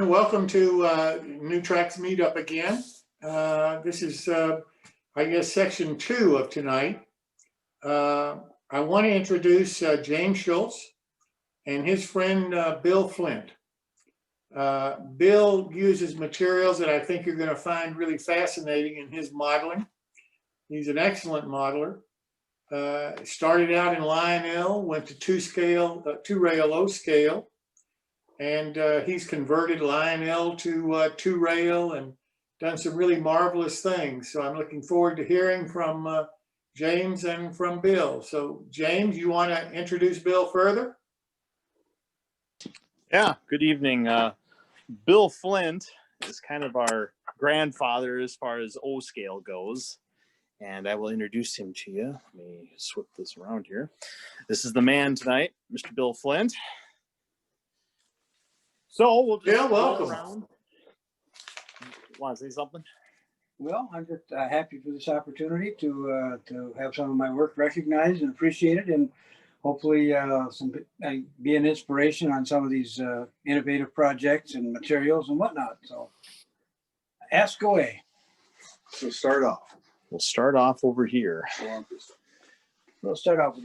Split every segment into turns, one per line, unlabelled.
Welcome to New Tracks Meetup again. This is, I guess, section 2 of tonight. I want to introduce James Schultz and his friend Bill Flint. Bill uses materials that I think you're going to find really fascinating in his modeling. He's an excellent modeler. Started out in Lionel, went to two-rail O scale. And he's converted Lionel to two-rail and done some really marvelous things. So I'm looking forward to hearing from James and from Bill. So James, you want to introduce Bill further?
Yeah, good evening. Bill Flint is kind of our grandfather as far as O scale goes. And I will introduce him to you. Let me swip this around here. This is the man tonight, Mr. Bill Flint. So we'll just
welcome.
Around. Want to say something?
Well, I'm just happy for this opportunity to have some of my work recognized and appreciated, and hopefully be an inspiration on some of these innovative projects and materials and whatnot. So, ask away.
So start off.
We'll start off over here.
We'll start off with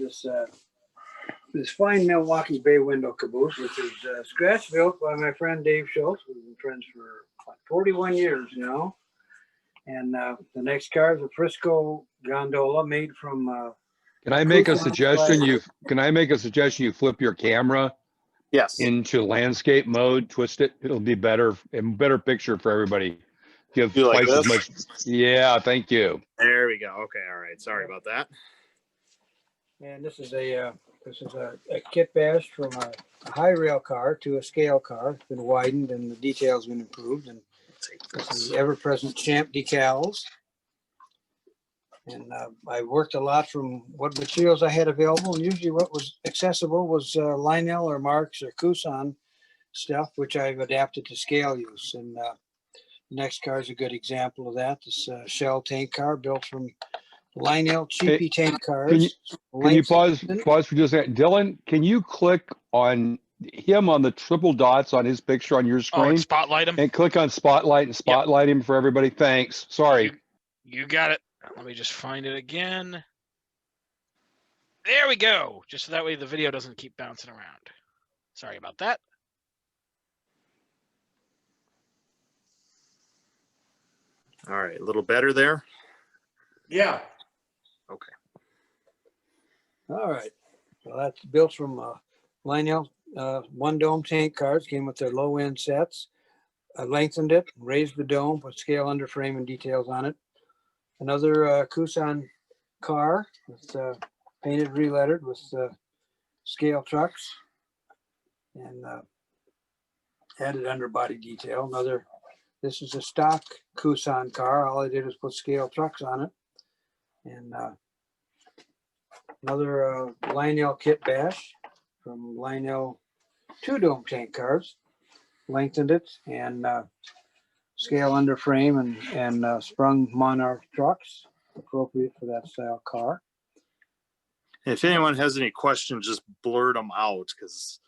this fine Milwaukee Bay window caboose, which is scratch built by my friend Dave Schultz. We've been friends for 41 years now. And the next car is a Frisco Gondola made from.
Can I make a suggestion? You flip your camera
Yes.
into landscape mode, twist it. It'll be better and better picture for everybody. Give
Do like
twice as
this?
much. Yeah, thank you.
There we go. Okay. All right. Sorry about that.
And this is a kit bash from a high rail car to a scale car. It's been widened and the details been improved. And this is the ever-present Champ decals. And I worked a lot from what materials I had available. And usually what was accessible was Lionel or Marks or Kusan stuff, which I've adapted to scale use. And the next car is a good example of that. This Shell tank car built from Lionel cheapy tank cars.
Can you pause for just a second? Dylan, can you click on him on the triple dots on his picture on your screen?
And spotlight him.
And click on spotlight and spotlight him for everybody. Thanks. Sorry.
You got it. Let me just find it again. There we go. Just so that way the video doesn't keep bouncing around. Sorry about that.
All right. A little better there.
Yeah.
Okay.
All right. Well, that's built from Lionel one dome tank cars. Came with their low end sets. I lengthened it, raised the dome, put scale underframe and details on it. Another Kusan car with painted, relettered with scale trucks and added underbody detail. This is a stock Kusan car. All I did was put scale trucks on it. And another Lionel kit bash from Lionel two dome tank cars. Lengthened it and scale under frame and sprung Monarch trucks, appropriate for that style car.
If anyone has any questions, just blurt them out because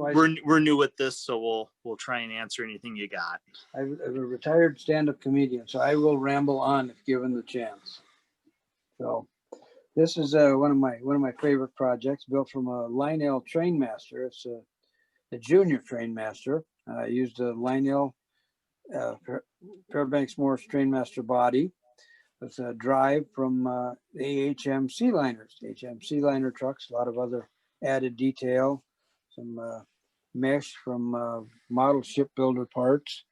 we're new at this, so we'll try and answer anything you got.
I'm a retired stand-up comedian, so I will ramble on if given the chance. So this is one of my favorite projects, built from a Lionel Trainmaster. It's a junior Trainmaster. I used a Lionel Fairbanks Morse Trainmaster body with a drive from the AHM Sea Liners, HM Sea Liner trucks, a lot of other added detail, some mesh from model shipbuilder parts.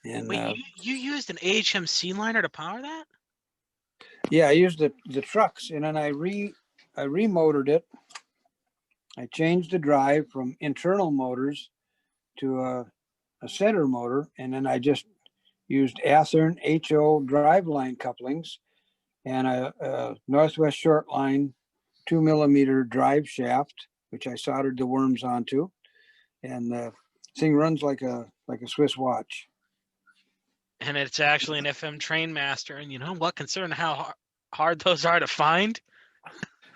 And
wait, you used an AHM Sea Liner to power that?
Yeah, I used the trucks, and then I remotored it. I changed the drive from internal motors to a center motor, and then I just used Athearn HO driveline couplings and a Northwest Short Line 2mm drive shaft, which I soldered the worms onto, and the thing runs like a Swiss watch.
And it's actually an FM Trainmaster, and you know what? Considering how hard those are to find.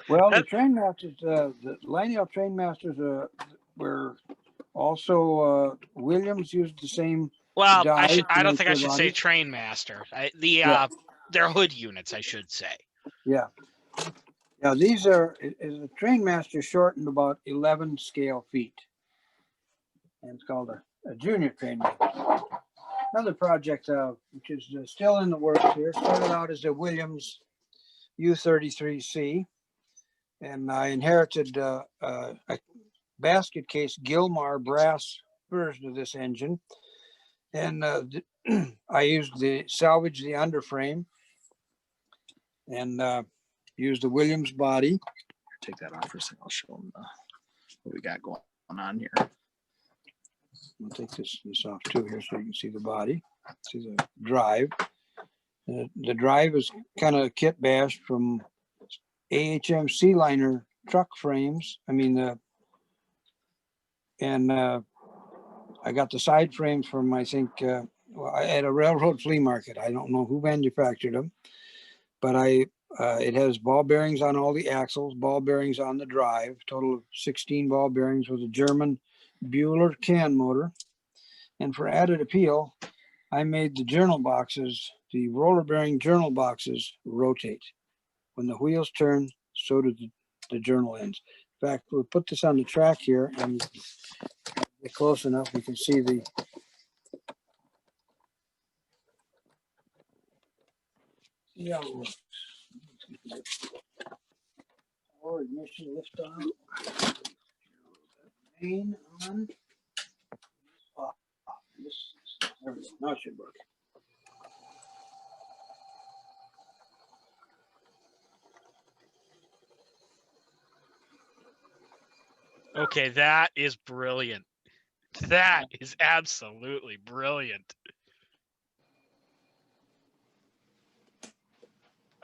Well, the Trainmasters, the Lionel Trainmasters were also, Williams used the same.
Well,
dies
I
to
don't
make
think I
their
should say
bodies.
train master.
Yeah.
They're hood units, I should say.
Yeah. Yeah, these are, is a train master shortened about 11 scale feet. And it's called a junior train master. Another project, which is still in the works here, started out as a Williams U33C. And I inherited a basket case Gilmar brass version of this engine. And I used salvaged the underframe and used the Williams body.
Take that off for a second. I'll show them what we got going on here.
I'll take this off too here so you can see the body. See the drive. The drive is kind of kit bashed from AHM C-liner truck frames. I mean, and I got the side frames from, I think, at a railroad flea market. I don't know who manufactured them, but it has ball bearings on all the axles, ball bearings on the drive, total of 16 ball bearings with a German Bueller can motor. And for added appeal, I made the journal boxes, the roller bearing journal boxes, rotate. When the wheels turn, so do the journal ends. In fact, we'll put this on the track here and get close enough, we can see the Power ignition lift on. Main on. Off. There we go. Now it should work.
Okay, that is brilliant. That is absolutely brilliant.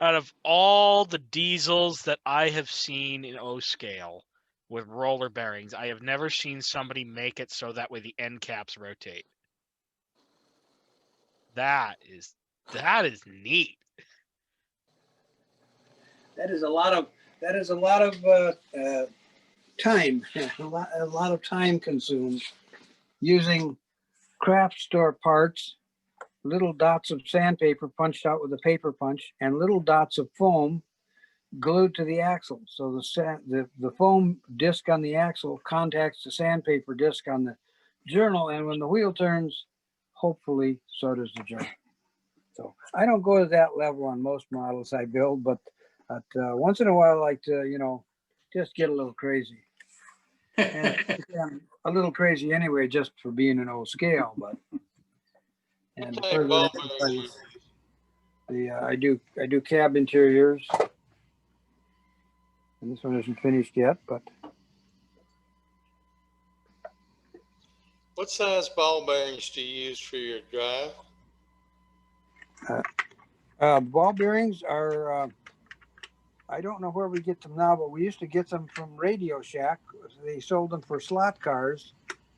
Out of all the diesels that I have seen in O scale with roller bearings, I have never seen somebody make it so that way the end caps rotate. That is neat.
That is a lot of time, a lot of time consumed using craft store parts, little dots of sandpaper punched out with a paper punch, and little dots of foam glued to the axle. So the foam disc on the axle contacts the sandpaper disc on the journal, and when the wheel turns, hopefully so does the journal. So I don't go to that level on most models I build, but once in a while I like to, just get a little crazy. And I'm a little crazy anyway, just for being an old scale, but and further I do cab interiors, and this one isn't finished yet, but
What size ball bearings do you use for your drive?
ball bearings are I don't know where we get them now, but we used to get them from Radio Shack. They sold them for slot cars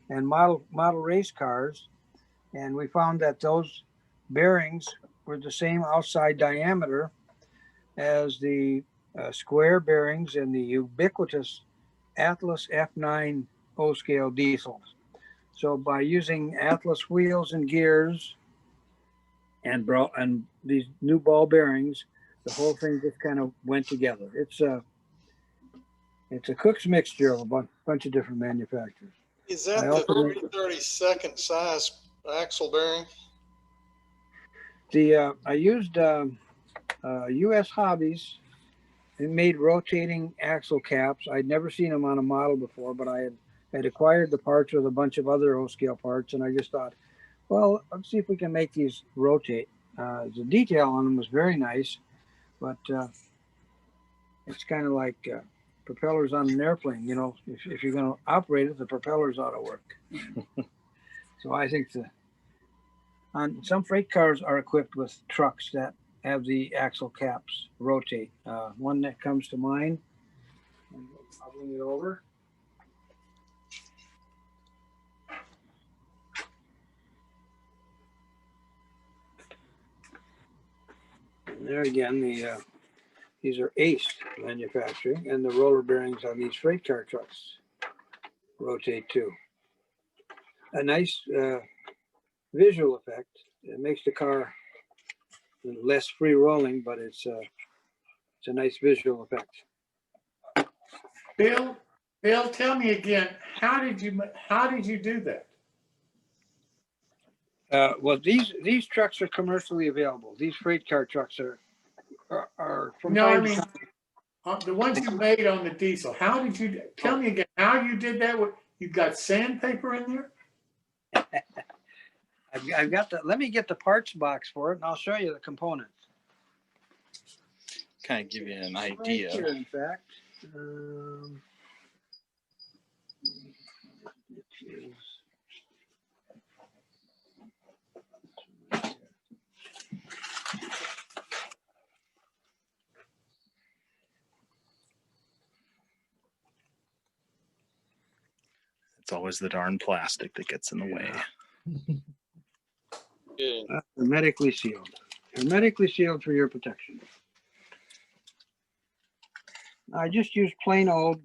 and model race cars, and we found that those bearings were the same outside diameter as the square bearings in the ubiquitous Atlas F9 O-scale diesels. So by using Atlas wheels and gears and these new ball bearings, the whole thing just kind of went together. It's a Cook's mixture of a bunch of different manufacturers.
Is that the 3/32 size axle bearing?
I used U.S. Hobbies. It made rotating axle caps. I'd never seen them on a model before, but I had acquired the parts with a bunch of other O-scale parts, and I just thought, well, let's see if we can make these rotate. The detail on them was very nice, but it's kind of like propellers on an airplane. If you're going to operate it, the propellers ought to work. So I think some freight cars are equipped with trucks that have the axle caps rotate. One that comes to mind, I'll bring it over. And there again, these are Ace manufacturing, and the roller bearings on these freight car trucks. rotate too. A nice visual effect. It makes the car less free rolling, but it's a nice visual effect.
Bill, tell me again, how did you do that?
Well, these trucks are commercially available. These freight car trucks are from
No, I
time to
mean,
time.
the ones you made on the diesel, how did you, tell me again, how you did that? You got sandpaper in there?
I've got the, let me get the parts box for it and I'll show you the components.
Kind of give you an
Right
idea.
here, in fact. It is-
It's always the darn plastic that gets in the way.
hermetically sealed. Hermetically sealed for your protection. I just used plain old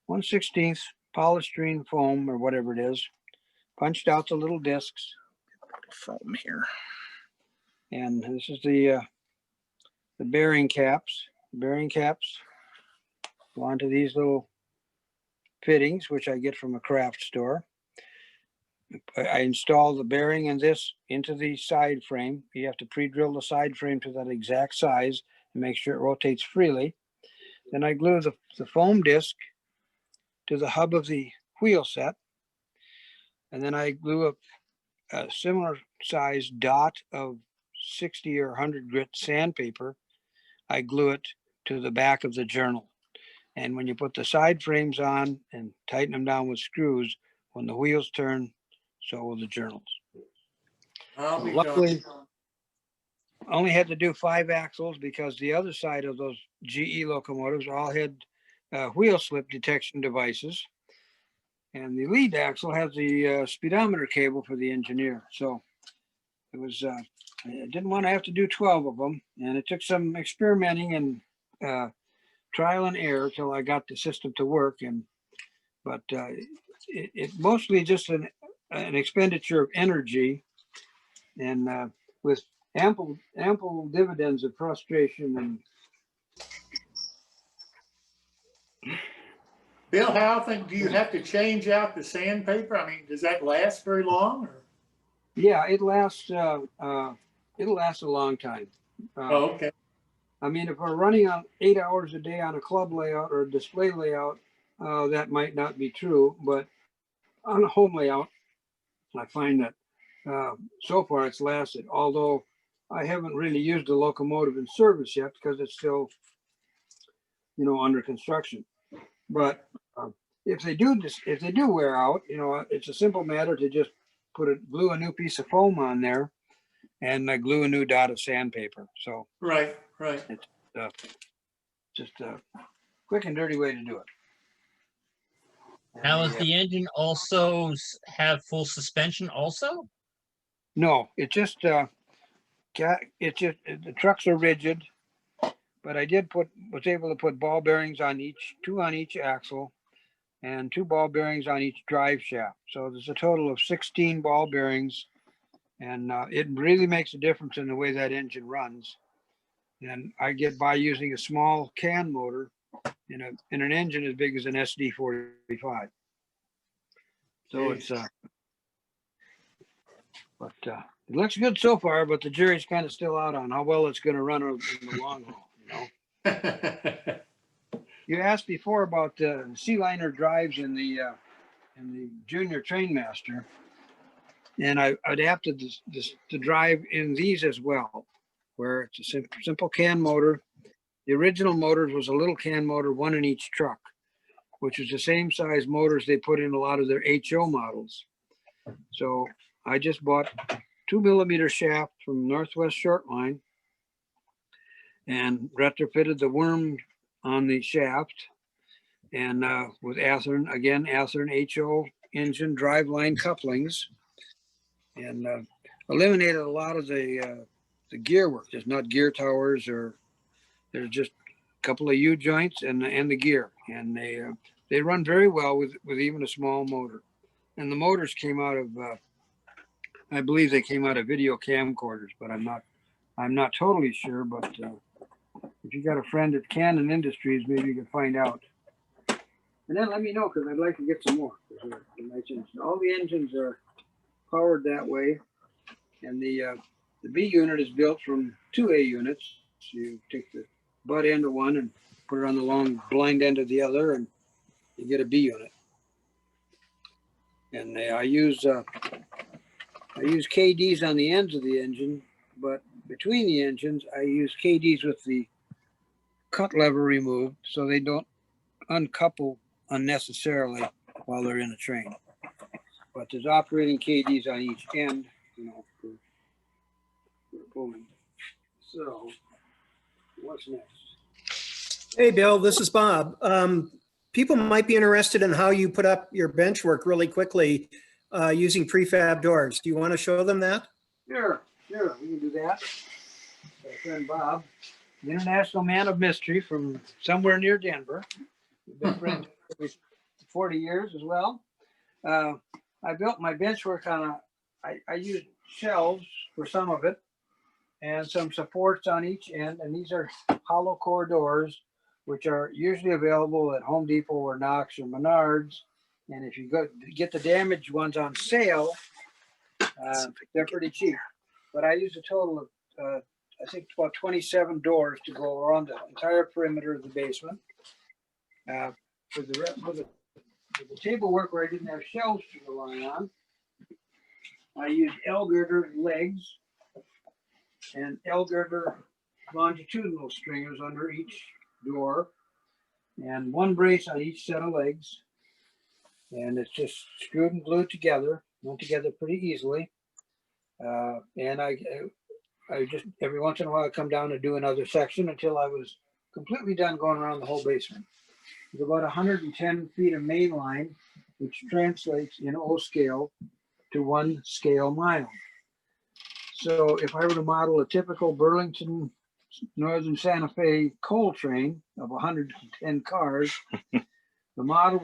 1/16 polystyrene foam or whatever it is. Punched out the little discs,
Foam here.
and this is the bearing caps. Bearing caps go onto these little fittings, which I get from a craft store. I install the bearing in this into the side frame. You have to pre-drill the side frame to that exact size and make sure it rotates freely. Then I glue the foam disc to the hub of the wheel set. And then I glue a similar size dot of 60 or 100 grit sandpaper. I glue it to the back of the journal. And when you put the side frames on and tighten them down with screws, when the wheels turn, so will the journals.
I'll be
Luckily,
darned.
I only had to do 5 axles because the other side of those GE locomotives all had wheel slip detection devices. And the lead axle has the speedometer cable for the engineer. So it was, I didn't want to have to do 12 of them. And it took some experimenting and trial and error till I got the system to work. But it mostly just an expenditure of energy, and with ample dividends of frustration. And
Bill, how often do you have to change out the sandpaper? I mean, does that last very long? Or?
yeah, it lasts. It'll last a long time.
Oh, okay.
I mean, if we're running on 8 hours a day on a club layout or a display layout, that might not be true. But on a home layout, I find that so far it's lasted. Although I haven't really used the locomotive in service yet because it's still, under construction. But if they do wear out, it's a simple matter to just glue a new piece of foam on there and glue a new dot of sandpaper. So
Right.
it's just a quick and dirty way to do it.
Now, does the engine also have full suspension also?
No, it just the trucks are rigid, but I was able to put ball bearings on two on each axle and 2 ball bearings on each drive shaft. So there's a total of 16 ball bearings, and it really makes a difference in the way that engine runs. And I get by using a small can motor in an engine as big as an SD45. So it's but it looks good so far, but the jury's kind of still out on how well it's going to run in the long haul. You asked before about the C-liner drives in the Junior Trainmaster, and I adapted to drive in these as well, where it's a simple can motor. The original motors was a little can motor, 1 in each truck, which is the same size motors they put in a lot of their HO models. So I just bought 2mm shaft from Northwest Shortline and retrofitted the worm on the shaft, and with Athearn HO engine driveline couplings, and eliminated a lot of the gear work. There's not gear towers, or there's just a couple of U joints and the gear, and they they run very well with even a small motor. And the motors came out of, I believe they came out of video camcorders, but I'm not totally sure. But if you got a friend at Canon Industries, maybe you can find out. And then let me know, because I'd like to get some more. All the engines are powered that way, and the B unit is built from 2 A units. So you take the butt end of one and put it on the long blind end of the other, and you get a B unit. And I use KDs on the ends of the engine, but between the engines, I use KDs with the cut lever removed, so they don't uncouple unnecessarily while they're in a train. But there's operating KDs on each end, for pulling. So, what's next?
Hey, Bill, this is Bob. People might be interested in how you put up your bench work really quickly using prefab doors. Do you want to show them that?
Sure, we can do that. My friend Bob, the international man of mystery from somewhere near Denver. We've been friends for 40 years as well. I built my benchwork on I used shelves for some of it and some supports on each end. And these are hollow core doors, which are usually available at Home Depot or Knox or Menards. And if you go get the damaged ones on sale, they're pretty cheap. But I used a total of, I think, about 27 doors to go around the entire perimeter of the basement. For the table work where I didn't have shelves to rely on, I used L-girder legs and L-girder longitudinal stringers under each door, and one brace on each set of legs. And it's just screwed and glued together, went together pretty easily. And I just, every once in a while, I come down and do another section until I was completely done going around the whole basement. There's about 110 feet of main line, which translates in O scale to 1 scale mile. So if I were to model a typical Burlington Northern Santa Fe coal train of 110 cars, the model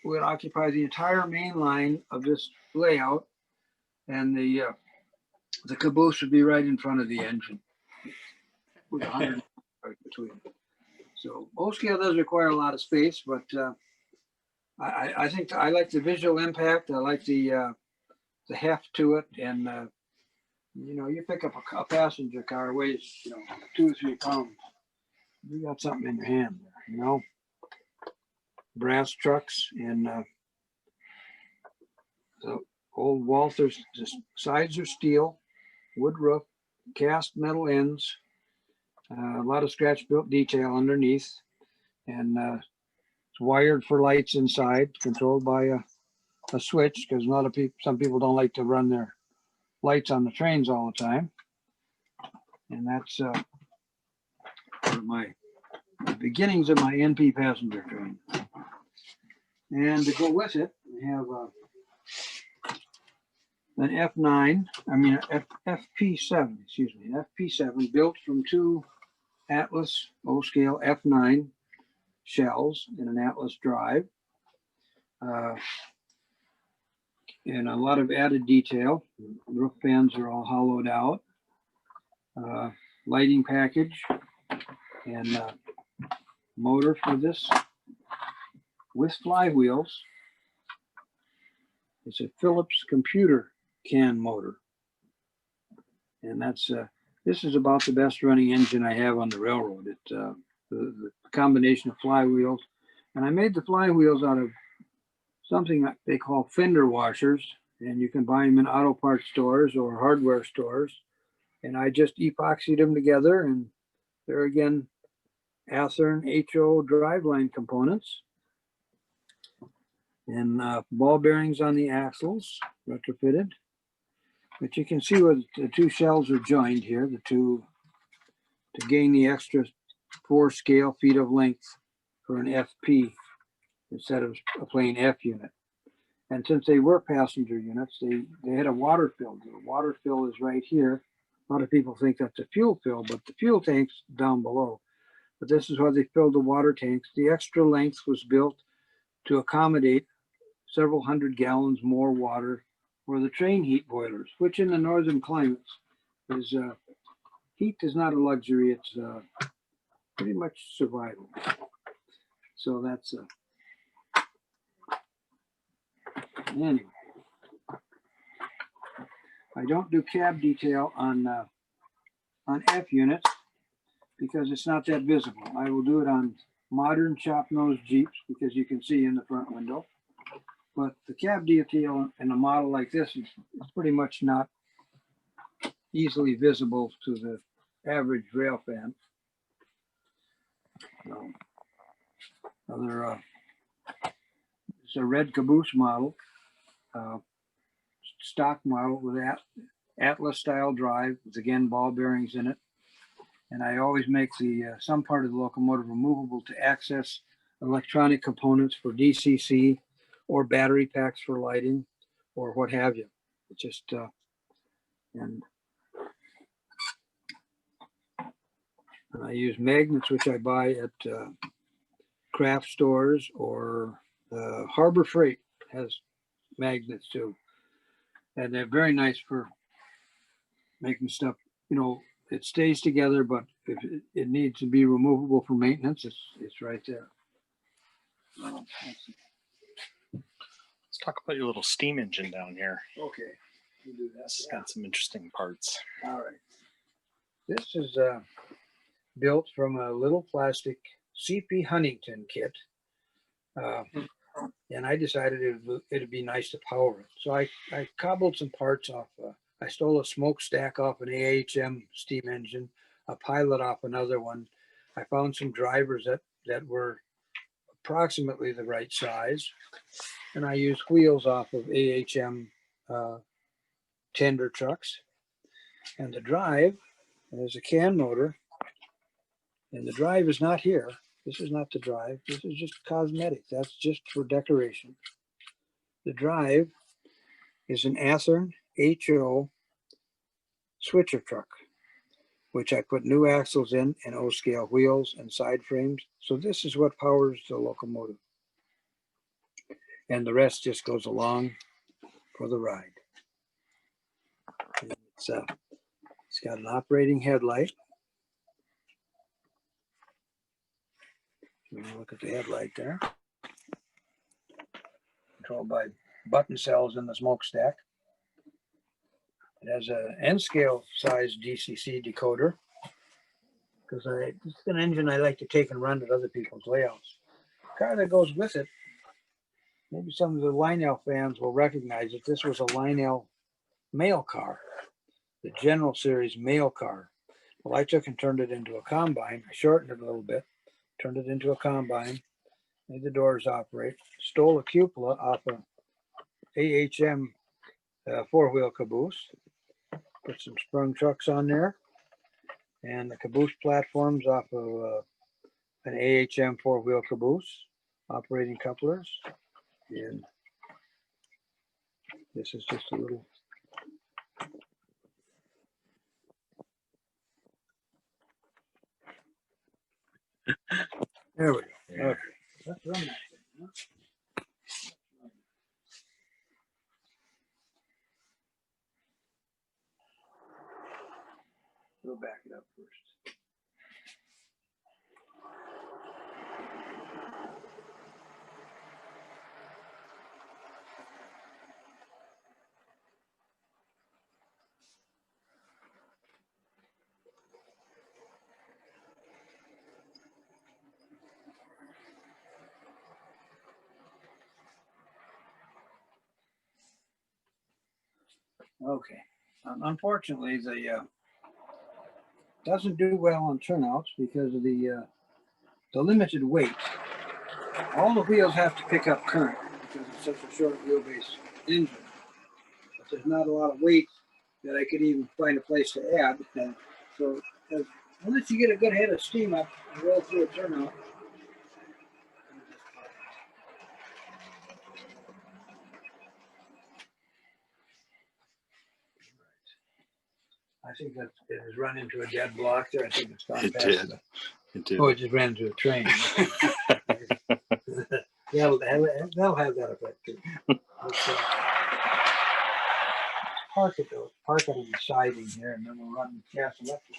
would occupy the entire main line of this layout, and the caboose would be right in front of the engine with 100 right between. So O scale does require a lot of space, but I think I like the visual impact. I like the heft to it, and you pick up a passenger car, weighs 2 or 3 pounds. You got something in your hand there, brass trucks and the old Walthers. The sides are steel, wood roof, cast metal ends, a lot of scratch built detail underneath, and it's wired for lights inside, controlled by a switch, because some people don't like to run their lights on the trains all the time. And that's my beginnings of my NP passenger train. And to go with it, we have an F9, FP7, an FP7 built from 2 Atlas O-scale F9 shells in an Atlas drive. And a lot of added detail. Roof fans are all hollowed out. Lighting package and motor for this with flywheels. It's a Phillips computer can motor. And that's this is about the best running engine I have on the railroad. It the combination of flywheels. And I made the flywheels out of something that they call fender washers, and you can buy them in auto parts stores or hardware stores. And I just epoxied them together, and they're again Athearn HO driveline components, and ball bearings on the axles retrofitted. But you can see where the 2 shells are joined here, the 2 to gain the extra 4 scale feet of length for an FP instead of a plain F unit. And since they were passenger units, they had a water fill. The water fill is right here. A lot of people think that's a fuel fill, but the fuel tank's down below. But this is how they filled the water tanks. The extra length was built to accommodate several hundred gallons more water for the train heat boilers, which in the northern climates is, heat is not a luxury, it's pretty much survival. So that's, anyway. I don't do cab detail on F units because it's not that visible. I will do it on modern chop nose Jeeps because you can see in the front window. But the cab detail in a model like this is pretty much not easily visible to the average rail fan. So, another, it's a red Caboose model, stock model with Atlas style drive with again ball bearings in it. And I always make the some part of the locomotive removable to access electronic components for DCC or battery packs for lighting or what have you. It's just and I use magnets which I buy at craft stores or Harbor Freight has magnets too, and they're very nice for making stuff. You know, it stays together, but if it needs to be removable for maintenance, it's right there.
Let's talk about your little steam engine down here.
Okay, we'll do that.
It's got some interesting parts.
All right. This is built from a little plastic CP Huntington kit. And I decided it'd be nice to power it. So I cobbled some parts off. I stole a smokestack off an AHM steam engine, a pilot off another one. I found some drivers that were approximately the right size. And I used wheels off of AHM tender trucks. And the drive is a can motor. And the drive is not here. This is not the drive. This is just cosmetic. That's just for decoration. The drive is an Athearn HO switcher truck, which I put new axles in and O-scale wheels and side frames. So this is what powers the locomotive. And the rest just goes along for the ride. And it's got an operating headlight. Look at the headlight there. Controlled by button cells in the smokestack. It has an N-scale size DCC decoder because it's an engine I like to take and run at other people's layouts. The car that goes with it, maybe some of the Lionel fans will recognize it. This was a Lionel mail car, the General Series mail car. Well, I took and turned it into a combine. I shortened it a little bit, turned it into a combine, made the doors operate, stole a cupola off a AHM four-wheel Caboose, put some sprung trucks on there, and the Caboose platforms off of an AHM four-wheel Caboose, operating couplers, and this is just a little. There we go. Okay, let's run that thing. Huh? We'll back it up first. Okay. Unfortunately, the doesn't do well on turnouts because of the limited weight. All the wheels have to pick up current because it's such a short wheelbase engine. But there's not a lot of weight that I could even find a place to add. And so unless you get a good head of steam up and roll through a turnout, I think that it has run into a dead block there. I think it's gone past.
It did.
Oh, it just ran into a train. Yeah, they'll have that effect too. Let's, park it though. Park it on the siding here, and then we'll run gas electric.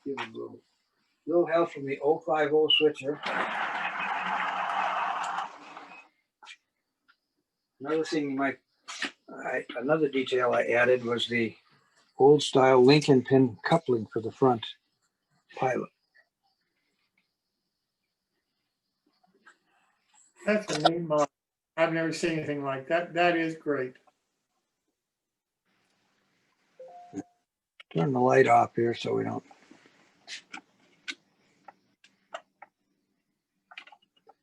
Give it a little help from the 050 switcher. Another thing you might, another detail I added was the old style Lincoln pin coupling for the front pilot.
That's a neat model. I've never seen anything like that. That is great.
Turn the light off here so we don't.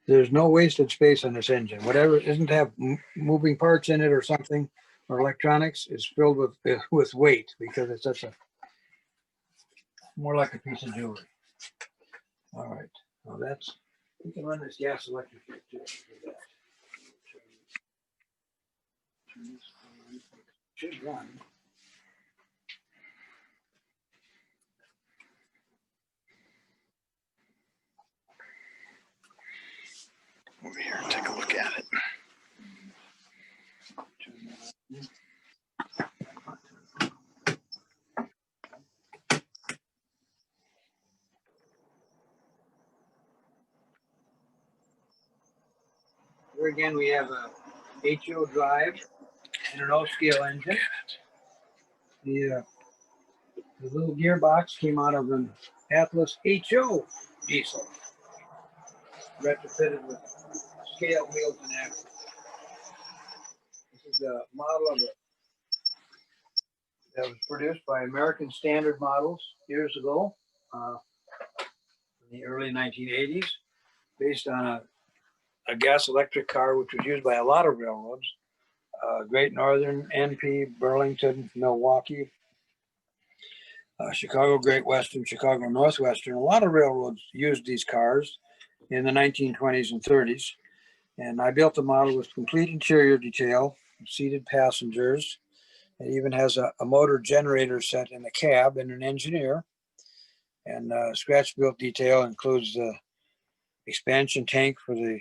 There's no wasted space on this engine. Whatever doesn't have moving parts in it or something, or electronics, is filled with weight because it's such a more like a piece of jewelry. All right, well that's, we can run this gas electric here too. Turn this on. Should run.
Over here and take a look at it.
Here again, we have a HO drive and an O-scale engine. The little gearbox came out of an Atlas HO diesel, retrofitted with scale wheels and axles. This is a model of it that was produced by American Standard Models years ago, in the early 1980s, based on a gas electric car which was used by a lot of railroads, Great Northern, NP, Burlington, Milwaukee, Chicago Great Western, Chicago Northwestern. A lot of railroads used these cars in the 1920s and 30s. And I built the model with complete interior detail, seated passengers. It even has a motor generator set in the cab and an engineer. And scratch built detail includes the expansion tank for the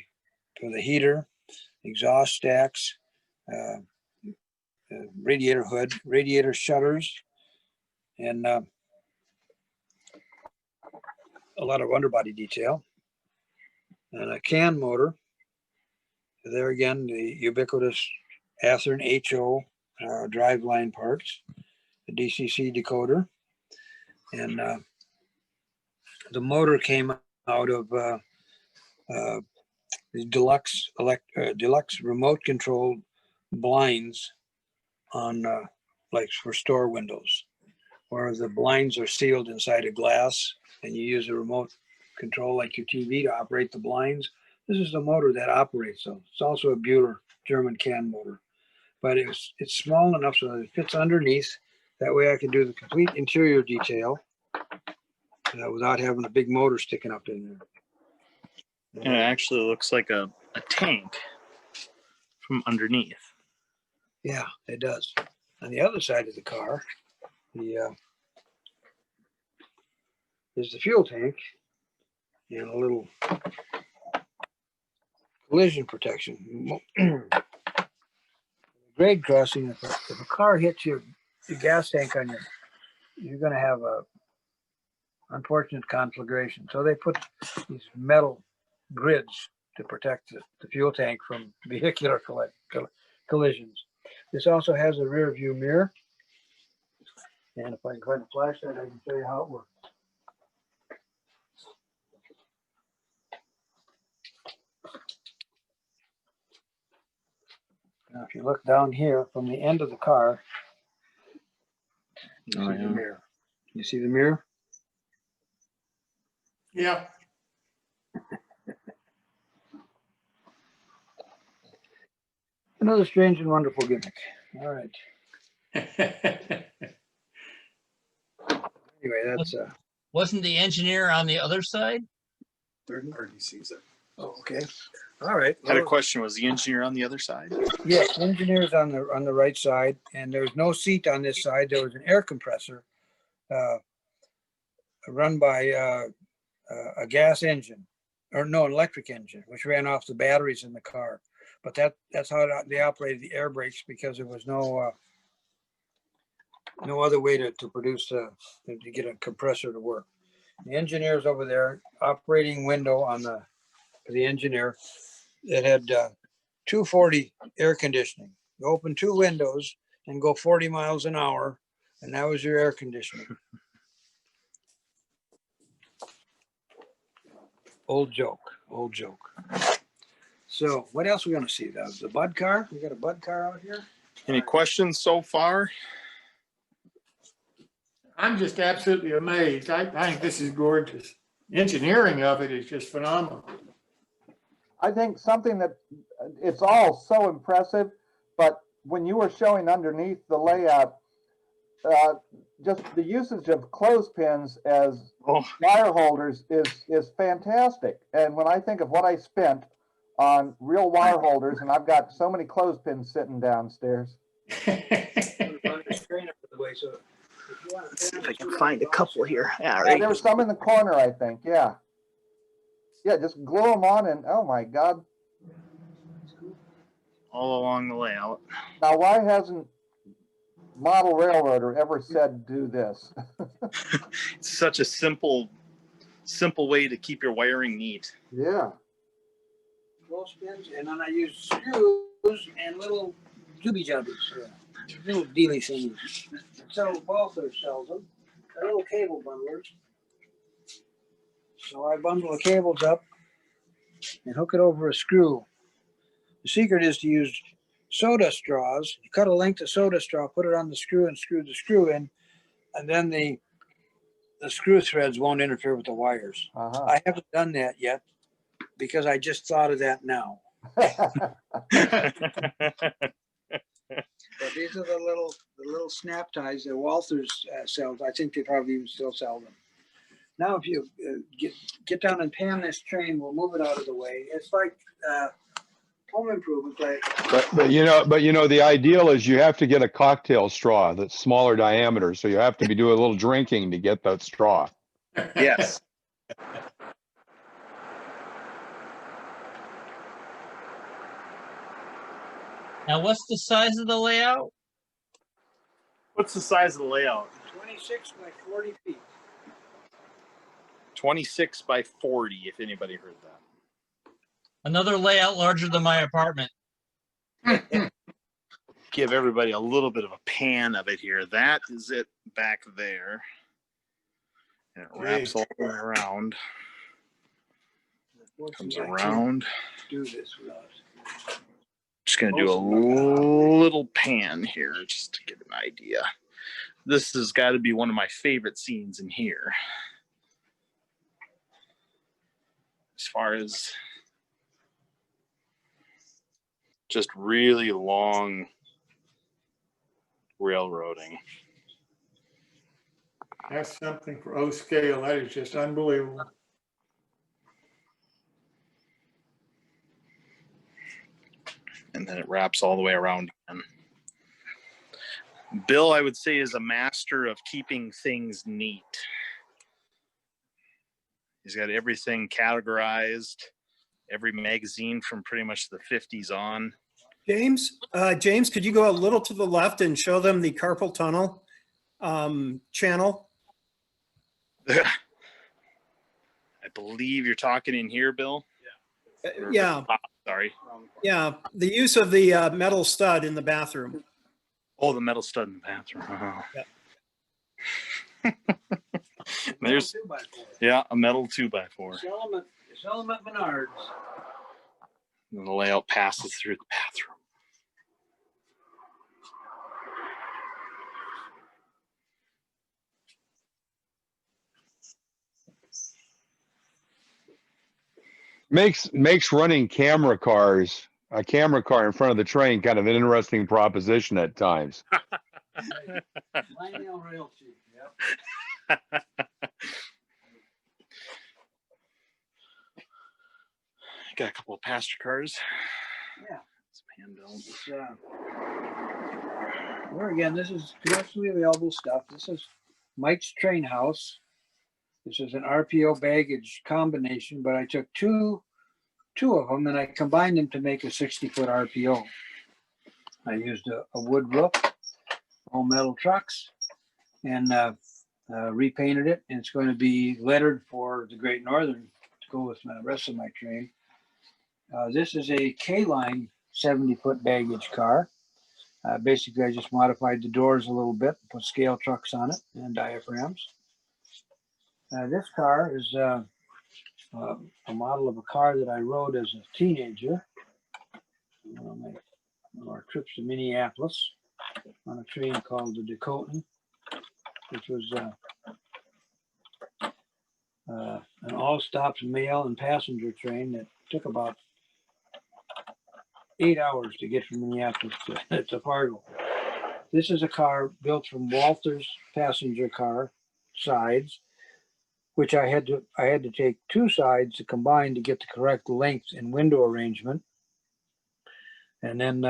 heater, exhaust stacks, radiator hood, radiator shutters, and a lot of underbody detail. And a can motor. There again, the ubiquitous Athearn HO driveline parts, the DCC decoder, and the motor came out of the deluxe remote controlled blinds on like for store windows, where the blinds are sealed inside a glass, and you use a remote control like your TV to operate the blinds. This is the motor that operates them. It's also a Bueller German can motor, but it's small enough so that it fits underneath. That way I can do the complete interior detail without having a big motor sticking up in there.
And it actually looks like a tank from underneath.
Yeah, it does. On the other side of the car, there's the fuel tank and a little collision protection. Grade crossing, if a car hits your gas tank on you're going to have a unfortunate conflagration. So they put these metal grids to protect the fuel tank from vehicular collisions. This also has a rear view mirror. And if I can find a flashlight, I can show you how it works. Now, if you look down here from the end of the car, you see the mirror. You see the mirror?
Yeah.
Another strange and wonderful gimmick. All right. Anyway, that's
Wasn't the engineer on the other side?
Already sees it.
oh, okay. All right.
I had a question. Was the engineer on the other side?
Yes, engineers on the right side, and there was no seat on this side. There was an air compressor run by a gas engine, or no, an electric engine, which ran off the batteries in the car. But that's how they operated the air brakes, because there was no other way to produce to get a compressor to work. The engineer's over there, operating window on the engineer that had 240 air conditioning. You open two windows and go 40 miles an hour, and that was your air conditioning. Old joke. So what else are we gonna see? The Bud car? We got a Bud car out here?
Any questions so far?
I'm just absolutely amazed. I think this is gorgeous. Engineering of it is just phenomenal.
I think something that it's all so impressive, but when you were showing underneath the layout, just the usage of clothespins as wire holders is fantastic. And when I think of what I spent on real wire holders, and I've got so many clothespins sitting downstairs.
See if I can find a couple here. Yeah,
There was some in the corner, I think. Yeah. Yeah, just glue them on, and oh my God.
All along the layout.
Now, why hasn't Model Railroader ever said do this?
It's such a simple way to keep your wiring neat.
Yeah.
Clothespins, and then I use screws and little doobie jobbies, little dealy things. So Walther sells them. They're little cable bundlers. So I bundle the cables up and hook it over a screw. The secret is to use soda straws. You cut a length of soda straw, put it on the screw, and screw the screw in, and then the screw threads won't interfere with the wires. I haven't done that yet because I just thought of that now. But these are the little snap ties that Walters sells. I think they probably even still sell them. Now, if you get down and pan this train, we'll move it out of the way. It's like home improvement.
But you know, the ideal is you have to get a cocktail straw that's smaller diameter. So you have to be doing a little drinking to get that straw.
Yes.
Now, what's the size of the layout?
What's the size of the layout?
26 by 40 feet.
26 by 40, if anybody heard that.
Another layout larger than my apartment.
Give everybody a little bit of a pan of it here. That is it back there. And it wraps all the way around. Comes around.
Do this without.
Just going to do a little pan here just to get an idea. This has got to be one of my favorite scenes in here. As far as just really long railroading.
That's something for O scale. That is just unbelievable.
And then it wraps all the way around again. Bill, I would say, is a master of keeping things neat. He's got everything categorized, every magazine from pretty much the 50s on.
James, could you go a little to the left and show them the carpal tunnel channel?
I believe you're talking in here, Bill?
Yeah.
Sorry.
Yeah, the use of the metal stud in the bathroom.
Oh, the metal stud in the bathroom.
Yep.
There's, yeah, a metal 2x4.
Sell them at Menards.
And the layout passes through the bathroom.
Makes running camera cars, a camera car in front of the train, kind of an interesting proposition at times.
Lionel Realty. Yep.
Got a couple of passenger cars.
Yeah.
Some hand-built.
Here again, this is commercially available stuff. This is Mike's Train House. This is an RPO baggage combination, but I took two of them and I combined them to make a 60-foot RPO. I used a wood roof, all metal trucks, and repainted it. And it's going to be lettered for the Great Northern to go with the rest of my train. This is a K-line 70-foot baggage car. Basically, I just modified the doors a little bit, put scale trucks on it and diaphragms. This car is a model of a car that I rode as a teenager on our trips to Minneapolis on a train called the Dakotan, which was an all stops mail and passenger train that took about 8 hours to get from Minneapolis to Fargo. This is a car built from Walther's passenger car sides, which I had to take two sides to combine to get the correct length and window arrangement. And then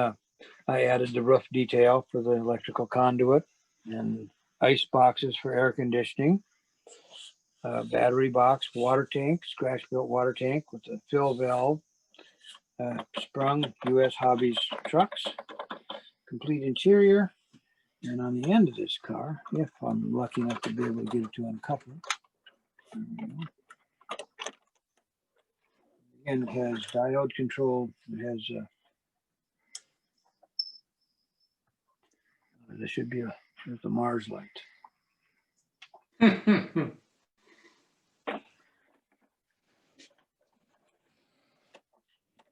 I added the roof detail for the electrical conduit and ice boxes for air conditioning, battery box, water tank, scratch built water tank with a fill valve, sprung U.S. Hobbies trucks, complete interior. And on the end of this car, if I'm lucky enough to be able to get it to uncouple, again, it has diode control. It has there should be there's the Mars light.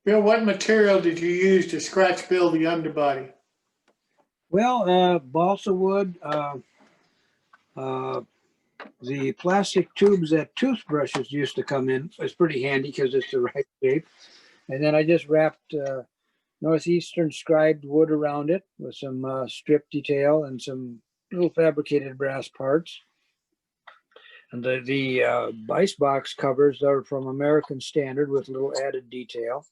Bill, what material did you use to scratch build the underbody?
Well, balsa wood, the plastic tubes that toothbrushes used to come in is pretty handy because it's the right shape. And then I just wrapped northeastern scribed wood around it with some strip detail and some little fabricated brass parts. And the ice box covers are from American Standard with little added detail.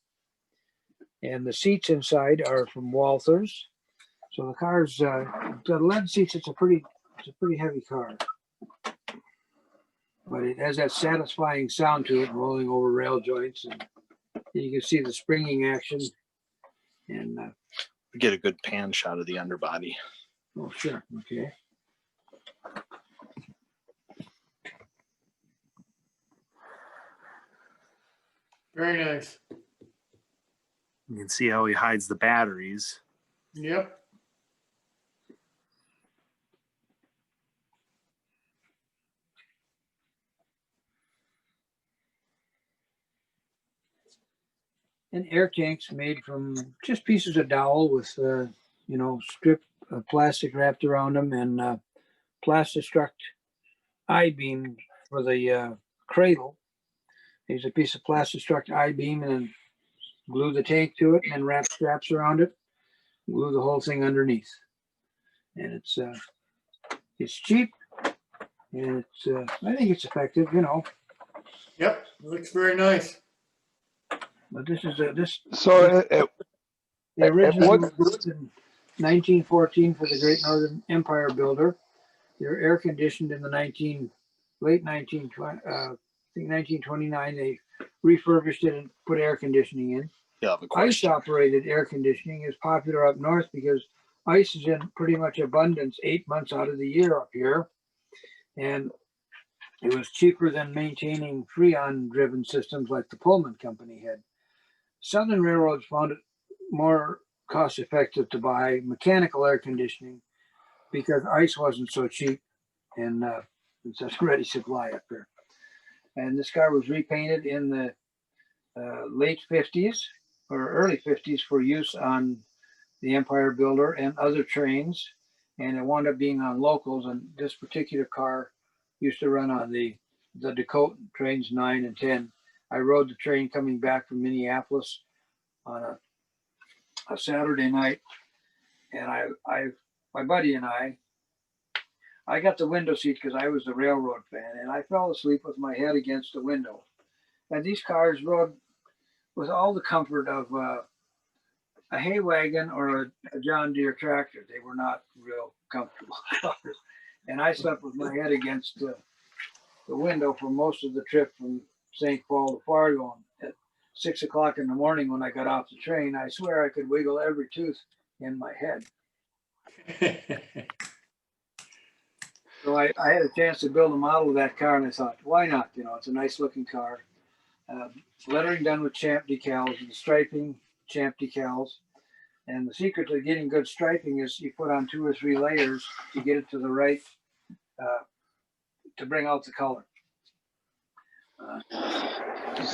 And the seats inside are from Walther's. So the car's got lead seats. It's a pretty heavy car, but it has that satisfying sound to it, rolling over rail joints, and you can see the springing action. And
Get a good pan shot of the underbody.
oh, sure, okay.
Very nice.
You can see how he hides the batteries.
Yep.
And air tanks made from just pieces of dowel with, strip plastic wrapped around them and Plastistruct I-beam for the cradle. There's a piece of Plastistruct I-beam and then glue the tank to it and then wrap straps around it, glue the whole thing underneath. And it's cheap and I think it's effective,
Yep. Looks very nice.
But this is
So
the original was built in 1914 for the Great Northern Empire builder. They're air conditioned in the late 1920, I think 1929. They refurbished it and put air conditioning in.
Yeah,
Ice operated air conditioning is popular up north because ice is in pretty much abundance 8 months out of the year up here. And it was cheaper than maintaining Freon driven systems like the Pullman Company had. Southern railroads found it more cost effective to buy mechanical air conditioning because ice wasn't so cheap and it's a ready supply up there. And this car was repainted in the late 50s or early 50s for use on the Empire Builder and other trains. And it wound up being on locals. And this particular car used to run on the Dakota trains 9 and 10. I rode the train coming back from Minneapolis on a Saturday night, and my buddy and I got the window seat because I was a railroad fan, and I fell asleep with my head against the window. And these cars rode with all the comfort of a hay wagon or a John Deere tractor. They were not real comfortable. And I slept with my head against window for most of the trip from St. Paul to Fargo. At 6 o'clock in the morning when I got off the train, I swear I could wiggle every tooth in my head. So I had a chance to build a model of that car, and I thought, why not? You know, it's a nice looking car. Lettering done with Champ decals and striping, Champ decals. And the secret to getting good striping is you put on 2 or 3 layers to get it to the right, to bring out the color.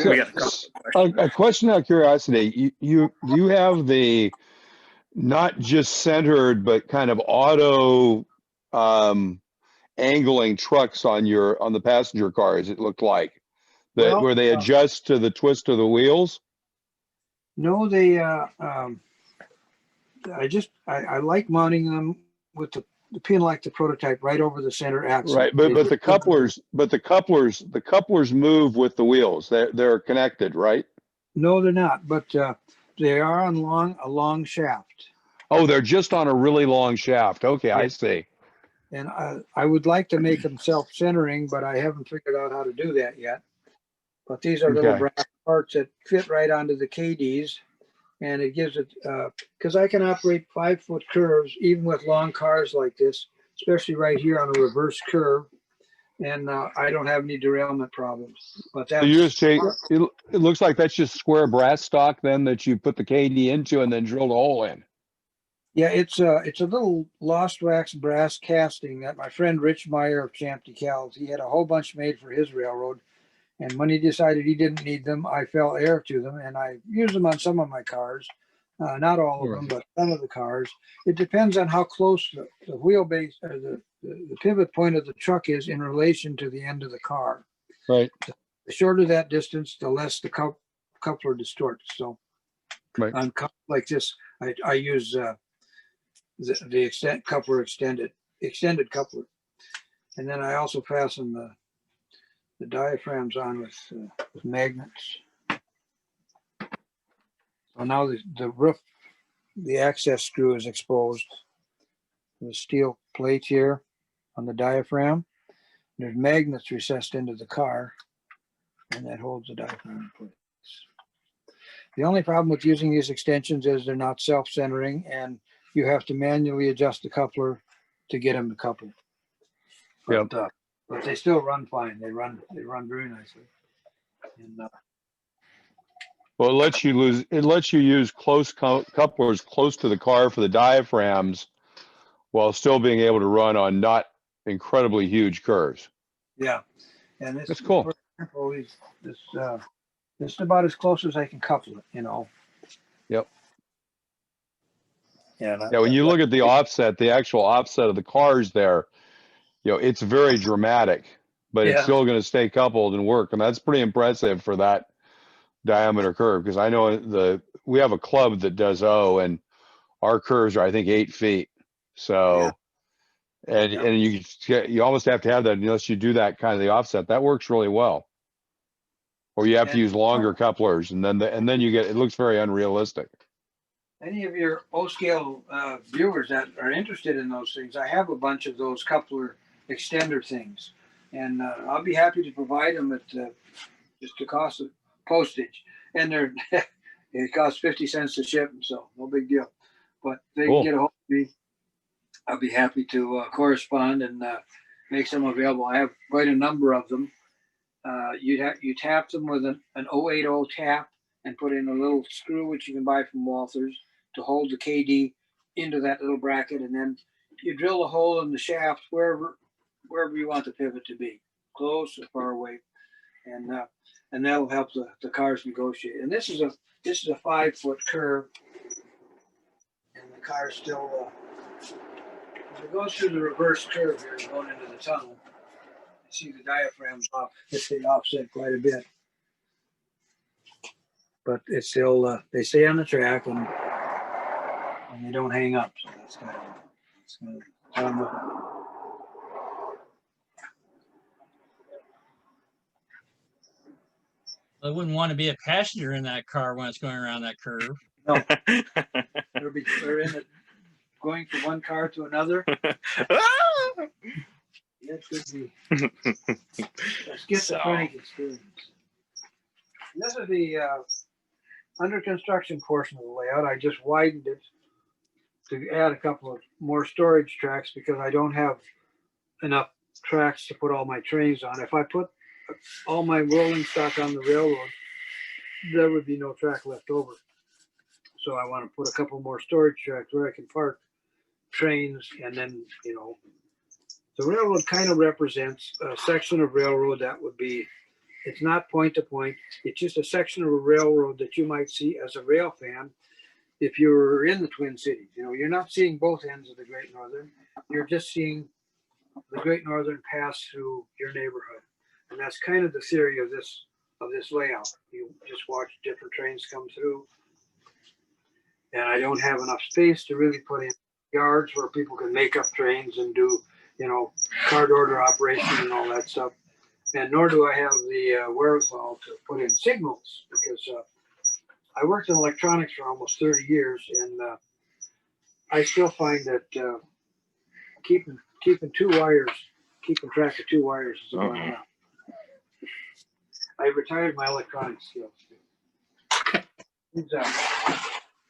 We got a couple
A question out of curiosity, you have the not just centered, but kind of auto angling trucks on the passenger cars, it looked like. Where they adjust to the twist of the wheels?
No, they I like mounting them with the pin like the prototype right over the center axle.
Right, but the couplers move with the wheels. They're connected, right?
No, they're not, but they are on a long shaft.
Oh, they're just on a really long shaft. Okay, I see.
And I would like to make them self-centering, but I haven't figured out how to do that yet. But these are little brass parts that fit right onto the KDs, and it gives it, because I can operate 5-foot curves even with long cars like this, especially right here on a reverse curve, and I don't have any derailment problems. But that's,
So you just say it looks like that's just square brass stock then that you put the KD into and then drilled a hole in.
yeah, it's a little lost wax brass casting that my friend Rich Meyer of Champ Decals, he had a whole bunch made for his railroad. And when he decided he didn't need them, I fell heir to them, and I use them on some of my cars. Not all of them, but some of the cars. It depends on how close the wheelbase or the pivot point of the truck is in relation to the end of the car.
Right.
The shorter that distance, the less the coupler distorts. So on like this, I use the extended coupler, and then I also fasten the diaphragms on with magnets. So now the roof, the access screw is exposed. The steel plate here on the diaphragm. There's magnets recessed into the car, and that holds the diaphragm in place. The only problem with using these extensions is they're not self-centering, and you have to manually adjust the coupler to get them to couple. But they still run fine. They run very nicely. And,
well, it lets you use close couplers close to the car for the diaphragms while still being able to run on not incredibly huge curves.
yeah, and this
That's cool.
For example, this is about as close as I can couple it. You know.
Yep.
Yeah.
Yeah. When you look at the offset, the actual offset of the cars there, it's very dramatic, but it's still going to stay coupled and work. And that's pretty impressive for that diameter curve. Because I know we have a club that does O, and our curves are, I think, 8 feet. So, and you almost have to have that unless you do that kind of the offset. That works really well. Or you have to use longer couplers, and then you get, it looks very unrealistic.
Any of your O-scale viewers that are interested in those things, I have a bunch of those coupler extender things, and I'll be happy to provide them at just the cost of postage. And it costs 50 cents to ship them, so no big deal. But they can get a hold of me. I'll be happy to correspond and make some available. I have quite a number of them. You tap them with an 080 tap and put in a little screw, which you can buy from Walthers, to hold the KD into that little bracket, and then you drill a hole in the shaft wherever you want the pivot to be, close or far away, and that'll help the cars negotiate. And this is a 5-foot curve, and the car still as it goes through the reverse curve here, going into the tunnel. You see the diaphragms off, they offset quite a bit, but it's still they stay on the track and they don't hang up. So that's kind of how I'm looking.
I wouldn't want to be a passenger in that car when it's going around that curve.
No, they're in it, going from one car to another. That could be. A schizophrenic experience. This is the under construction portion of the layout. I just widened it to add a couple of more storage tracks because I don't have enough tracks to put all my trains on. If I put all my rolling stock on the railroad, there would be no track left over. So I want to put a couple more storage tracks where I can park trains, and then, you know, the railroad kind of represents a section of railroad that would be, it's not point to point. It's just a section of a railroad that you might see as a rail fan if you were in the Twin Cities. You know, you're not seeing both ends of the Great Northern. You're just seeing the Great Northern pass through your neighborhood. And that's kind of the theory of this layout. You just watch different trains come through. And I don't have enough space to really put in yards where people can make up trains and do, you know, card order operation and all that stuff. And nor do I have the wherewithal to put in signals, because I worked in electronics for almost 30 years, and I still find that keeping two wires, keeping track of two wires is a lot enough. I retired my electronics skills.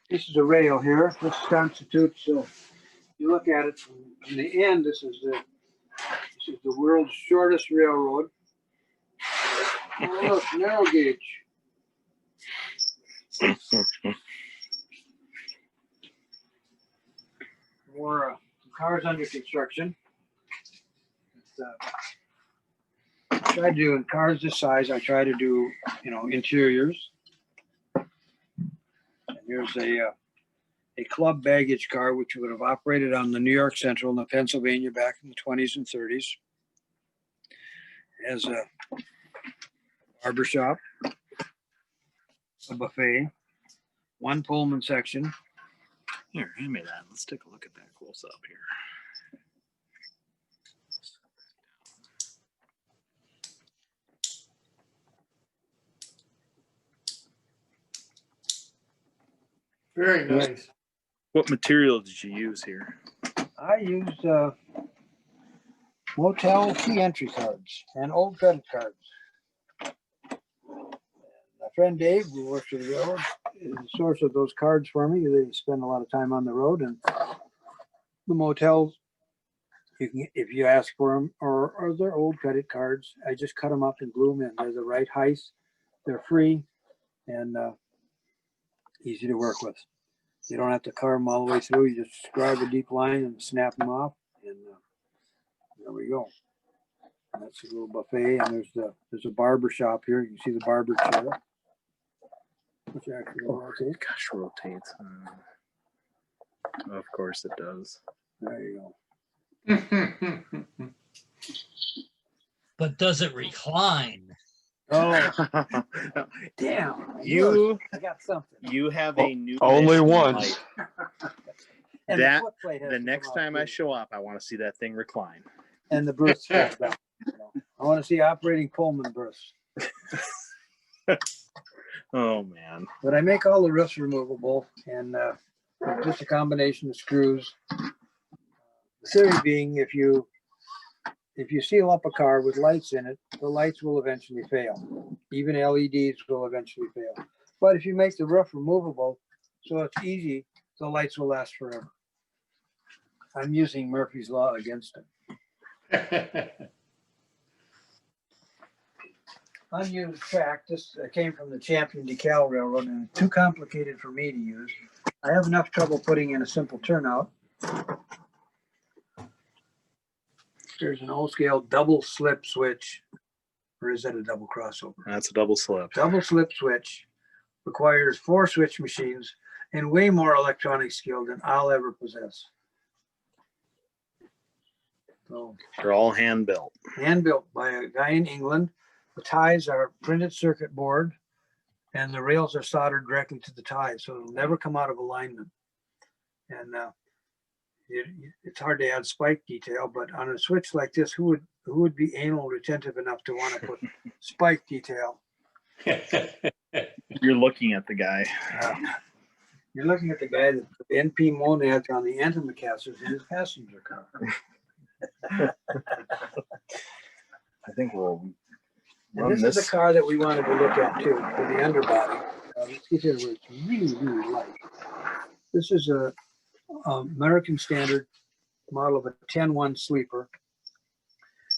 This is a rail here. This constitutes, you look at it from the end, this is the world's shortest railroad. Oh, look, narrow gauge. More cars under construction. I try to do in cars this size. I try to do, you know, interiors. And here's a club baggage car which would have operated on the New York Central and the Pennsylvania back in the 20s and 30s. It has a barber shop, a buffet, one Pullman section.
Here, hand me that. Let's take a look at that close up here.
Very nice.
What material did you use here?
I used motel key entry cards and old credit cards. My friend Dave, who works for the railroad, is the source of those cards for me. They spend a lot of time on the road, and the motels, you can, if you ask for them, or they're old credit cards. I just cut them up and glue them in. They're the right height. They're free and easy to work with. You don't have to carve them all the way through. You just scribe a deep line and snap them off, and there we go. That's a little buffet, and there's a barber shop here. You can see the barber chair, which actually rotates.
Gosh, rotates. Of course it does.
There you go.
But does it recline?
Oh, damn! I got something.
You have a new
Only
mission in
once.
life.
And
That
foot plate has
the
to
next
come out
time I
too.
show up, I want to see that thing recline.
And the berths goes down. I want to see operating Pullman berths.
Oh man.
But I make all the roofs removable, and just a combination of screws. The theory being, if you seal up a car with lights in it, the lights will eventually fail. Even LEDs will eventually fail. But if you make the roof removable, so it's easy, the lights will last forever. I'm using Murphy's Law against it. Unused track. This came from the Champion Decal Railroad, and it's too complicated for me to use. I have enough trouble putting in a simple turnout. There's an old scale double slip switch, or is that a double crossover?
That's a double slip.
Double slip switch requires 4 switch machines and way more electronic skill than I'll ever possess. So,
They're all hand built.
hand built by a guy in England. The ties are printed circuit board, and the rails are soldered directly to the ties, so it'll never come out of alignment. And it's hard to add spike detail, but on a switch like this, who would be anal retentive enough to want to put spike detail?
You're looking at the guy.
You're looking at the guy that put NP monads on the antimacassars in his passenger car.
I think we'll
And
run
this is
this.
a car that we wanted to look at too, for the underbody. Let's get here where it's really, really light. This is a American Standard model of a 10-1 sleeper.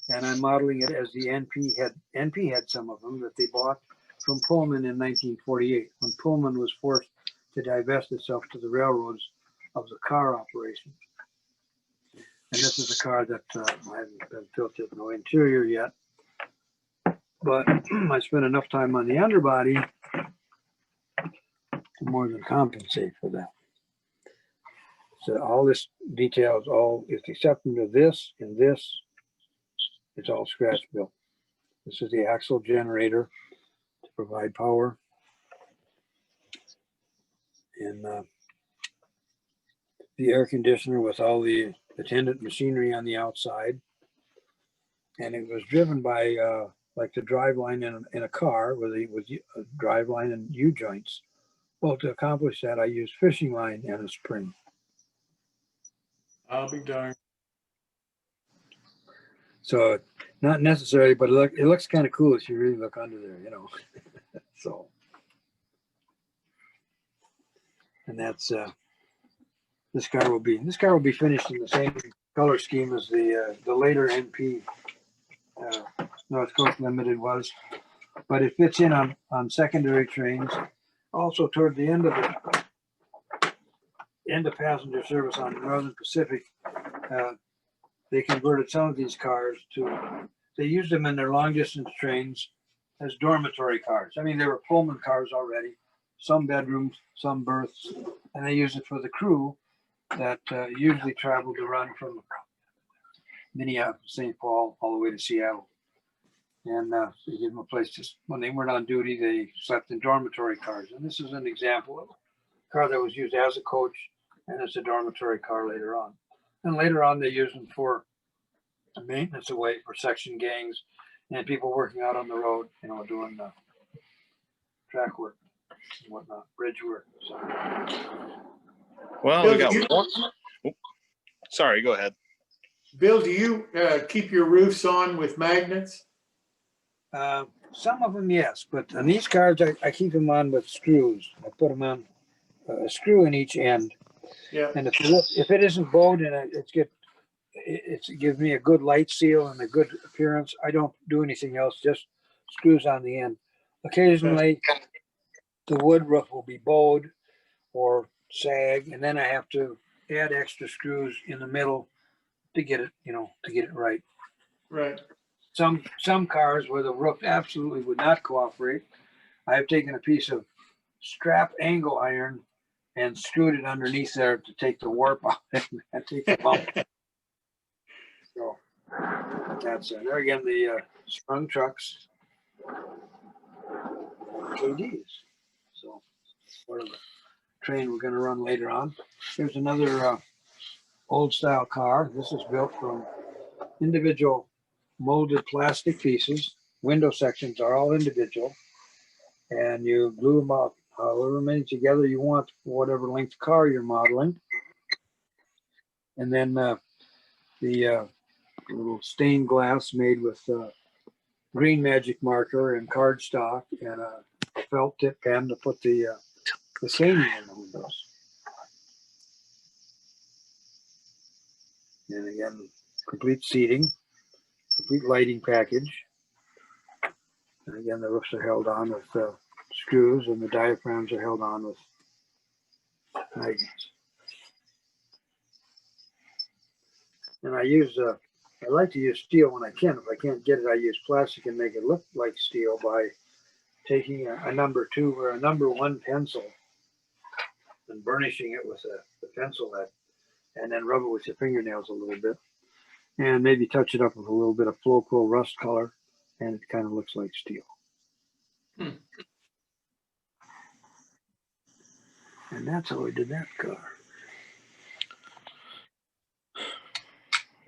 And I'm modeling it as the NP had. NP had some of them that they bought from Pullman in 1948, when Pullman was forced to divest itself to the railroads of the car operation. And this is a car that I haven't been built with no interior yet, but I spent enough time on the underbody to more than compensate for that. So all this details, all is except for this and this, it's all scratch built. This is the axle generator to provide power. And the air conditioner with all the attendant machinery on the outside. And it was driven by like the driveline in a car with a driveline and U-joints. Well, to accomplish that, I used fishing line and a spring.
I'll be darned.
So not necessary, but it looks kind of cool if you really look under there, you know. So, and that's this car will be finished in the same color scheme as the later NP North Coast Limited was, but it fits in on secondary trains. Also, toward the end of passenger service on Northern Pacific, they converted some of these cars they used them in their long distance trains as dormitory cars. I mean, they were Pullman cars already, some bedrooms, some berths, and they used it for the crew that usually traveled to run from Minneapolis, St. Paul, all the way to Seattle. And they gave them a place when they weren't on duty, they slept in dormitory cars. And this is an example of a car that was used as a coach and as a dormitory car later on. And later on, they used them for maintenance away for section gangs and people working out on the road, you know, doing track work and whatnot, bridge work. So.
Well,
Bill,
we got
do you-
one. Oh, sorry, go ahead.
Bill, do you keep your roofs on with magnets?
Some of them, yes, but on these cars, I keep them on with screws. I put them on a screw in each end.
Yeah.
And if it isn't bowed and it gives me a good light seal and a good appearance, I don't do anything else, just screws on the end. Occasionally, the wood roof will be bowed or sag, and then I have to add extra screws in the middle to get it, right.
Right.
Some cars where the roof absolutely would not cooperate, I have taken a piece of strap angle iron and screwed it underneath there to take the warp out and take the bump. So that's there again, the sprung trucks, KDs. So part of the train we're going to run later on. Here's another old style car. This is built from individual molded plastic pieces. Window sections are all individual, and you glue them up however many together you want, whatever length car you're modeling. And then the little stained glass made with green magic marker and cardstock and a felt tip pen to put the staining in the windows. And again, complete seating, complete lighting package. And again, the roofs are held on with screws, and the diaphragms are held on with magnets. And I like to use steel when I can. If I can't get it, I use plastic and make it look like steel by taking a number 2 or a number 1 pencil and burnishing it with the pencil head, and then rub it with your fingernails a little bit, and maybe touch it up with a little bit of Flowco rust color, and it kind of looks like steel. And that's how we did that car.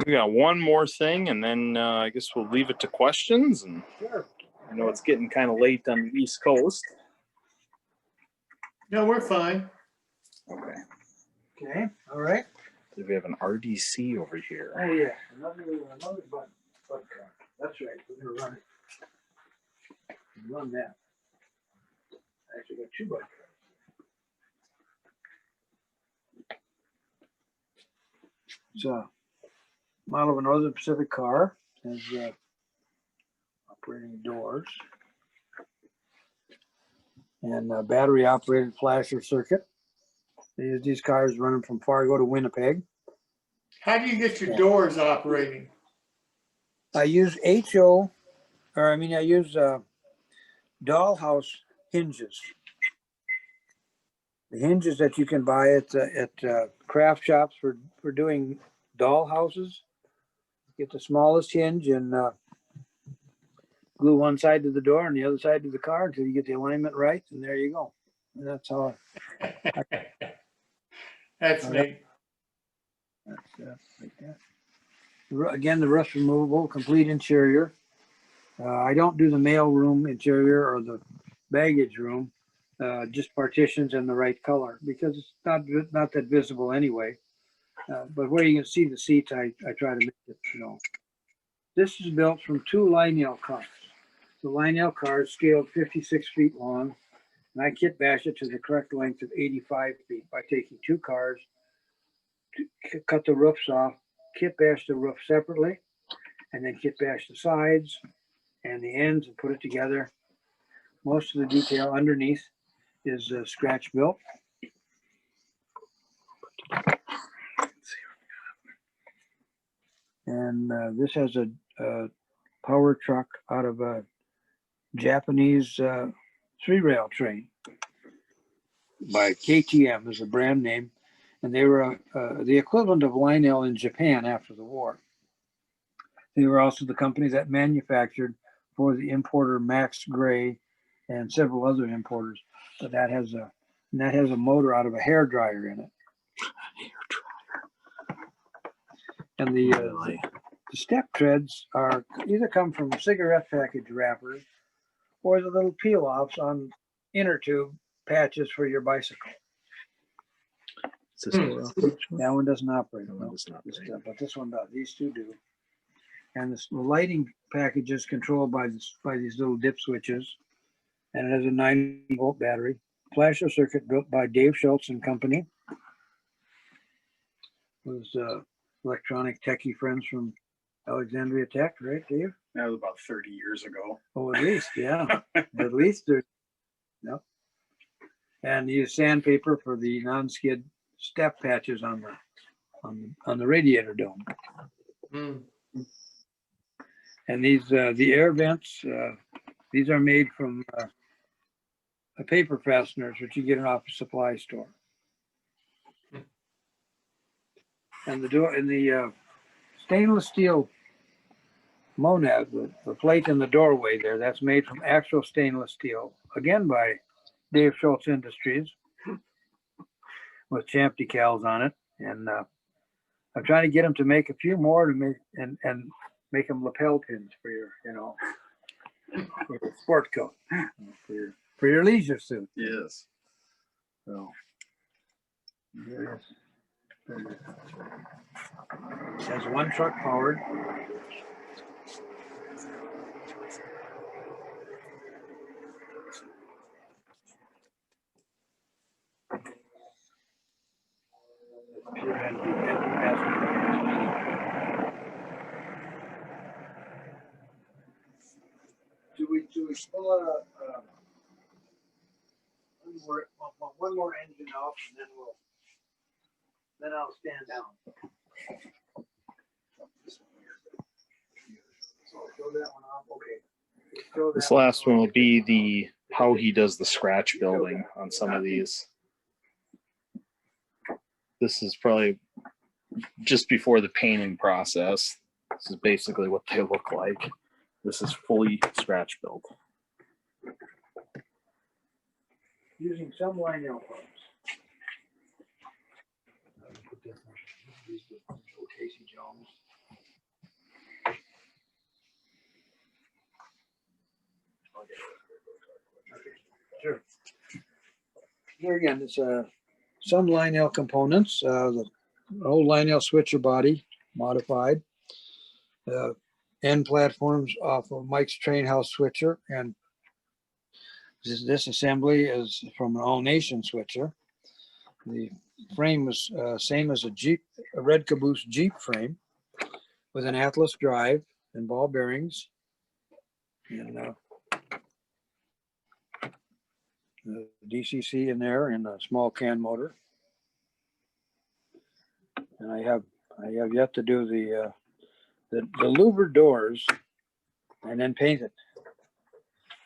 We got one more thing, and then I guess we'll leave it to questions. And
Sure.
I know it's getting kind of late on the East Coast.
No, we're fine.
Okay.
Okay, all right.
We have an RDC over here.
Oh, yeah, another bud car. That's right, we're gonna run it. Run that. I actually got 2 bud cars. It's a model of a Northern Pacific car. Has operating doors. And a battery operated flasher circuit. They use these cars running from Fargo to Winnipeg.
How do you get your doors operating?
I use I use dollhouse hinges. The hinges that you can buy at craft shops for doing dollhouses. Get the smallest hinge and glue one side to the door and the other side to the car until you get the alignment right, and there you go. And that's how.
That's neat.
That's like that. Again, the rust removable, complete interior. I don't do the mail room interior or the baggage room, just partitions in the right color because it's not that visible anyway. But where you can see the seats, I try to make it, This is built from 2 Lionel cars. The Lionel car is scaled 56 feet long, and I kit bash it to the correct length of 85 feet by taking 2 cars, cut the roofs off, kit bash the roof separately, and then kit bash the sides and the ends and put it together. Most of the detail underneath is scratch built. And this has a power truck out of a Japanese 3-rail train by KTM is the brand name. And they were the equivalent of Lionel in Japan after the war. They were also the company that manufactured for the importer Max Gray and several other importers. But that has a motor out of a hair dryer in it. And the step treads are either come from cigarette package wrappers or the little peel offs on inner tube patches for your bicycle. That one doesn't operate. No, but this one does. These 2 do. And the lighting package is controlled by these little dip switches, and it has a 9-volt battery. Flasher circuit built by Dave Schultz and Company. Was electronic techie friends from Alexandria Tech, right, Dave?
That was about 30 years ago.
Oh, at least, yeah. At least there's, no. And use sandpaper for the non-skid step patches on the radiator dome. And these the air vents, these are made from paper fasteners, which you get in off a supply store. And the door in the stainless steel monad, the plate in the doorway there, that's made from actual stainless steel, again by Dave Schultz Industries, with Champ decals on it. And I'm trying to get them to make a few more to make and make them lapel pins for your, for your sport coat, for your leisure suit.
Yes.
So there it is. It has 1 truck powered. Do we pull one more engine off, and then I'll stand down. So throw that one off. Okay.
This last one will be how he does the scratch building on some of these. This is probably just before the painting process. This is basically what they look like. This is fully scratch built.
Using some Lionel parts. Casey Jones. Sure. Here again, it's some Lionel components. The old Lionel switcher body, modified. End platforms off of Mike's Train House switcher, and this assembly is from an All Nation switcher. The frame was same as a red Caboose Jeep frame with an Atlas drive and ball bearings, and the DCC in there, and a small can motor. And I have yet to do the louvered doors and then paint it.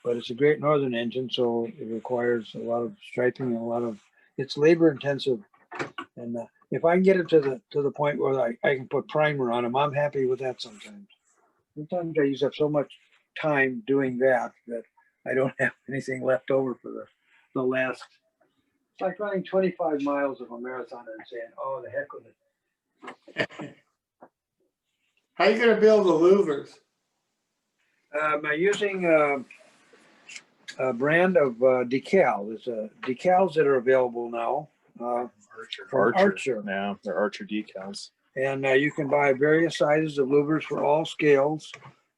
But it's a Great Northern engine, so it requires a lot of striping and it's labor intensive. And if I can get it to the point where I can put primer on them, I'm happy with that sometimes. Sometimes I use up so much time doing that I don't have anything left over for the last. It's like running 25 miles of a marathon and saying, oh, the heck with it.
How are you going to build the louvers?
I'm using a brand of decal. There's decals that are available now. From Archer.
Yeah, they're Archer decals.
And you can buy various sizes of louvers for all scales.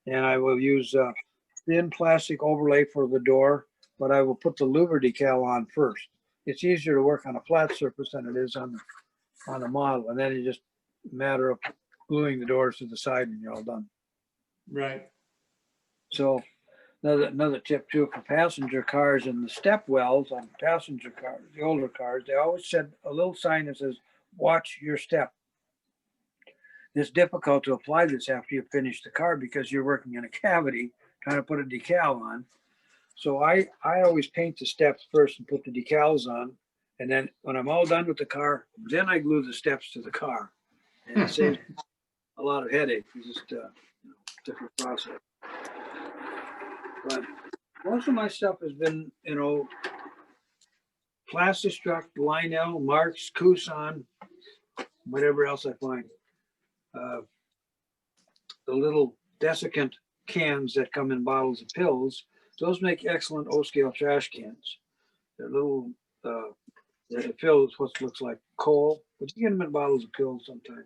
And I will use thin plastic overlay for the door, but I will put the louver decal on first. It's easier to work on a flat surface than it is on a model. And then it's just a matter of gluing the doors to the side and you're all done.
Right.
So another tip too for passenger cars and the step wells on passenger cars, the older cars, they always said a little sign that says, watch your step. It's difficult to apply this after you finish the car because you're working in a cavity trying to put a decal on. So I always paint the steps first and put the decals on. And then when I'm all done with the car, then I glue the steps to the car. And it saves a lot of headache. It's just a different process. But most of my stuff has been, Plastistruct, Lionel, Marks, Kusan, whatever else I find. The little desiccant cans that come in bottles of pills, those make excellent O-scale trash cans. They're little, they're filled with what looks like coal, but you get them in bottles of pills sometimes.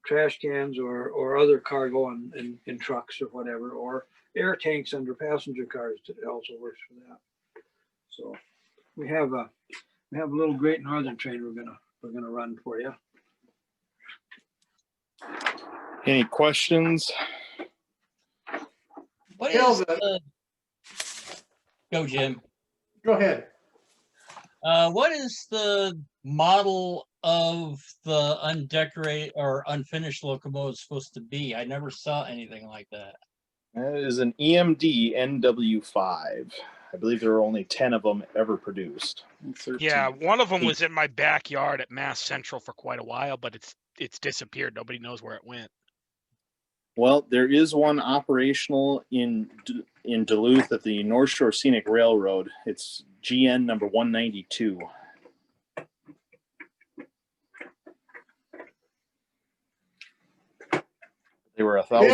Trash cans or other cargo in trucks or whatever, or air tanks under passenger cars. It also works for that. So we have a little Great Northern train we're gonna run for you.
Any questions?
What
Tell
is
the-
Go, Jim.
Go ahead.
What is the model of the undecorated or unfinished locomotive supposed to be? I never saw anything like that.
That is an EMD NW5. I believe there were only 10 of them ever produced.
13.
Yeah, one of them was in my backyard at Mass Central for quite a while, but it's disappeared. Nobody knows where it went.
Well, there is one operational in Duluth at the North Shore Scenic Railroad. It's GN number 192. They were 1,000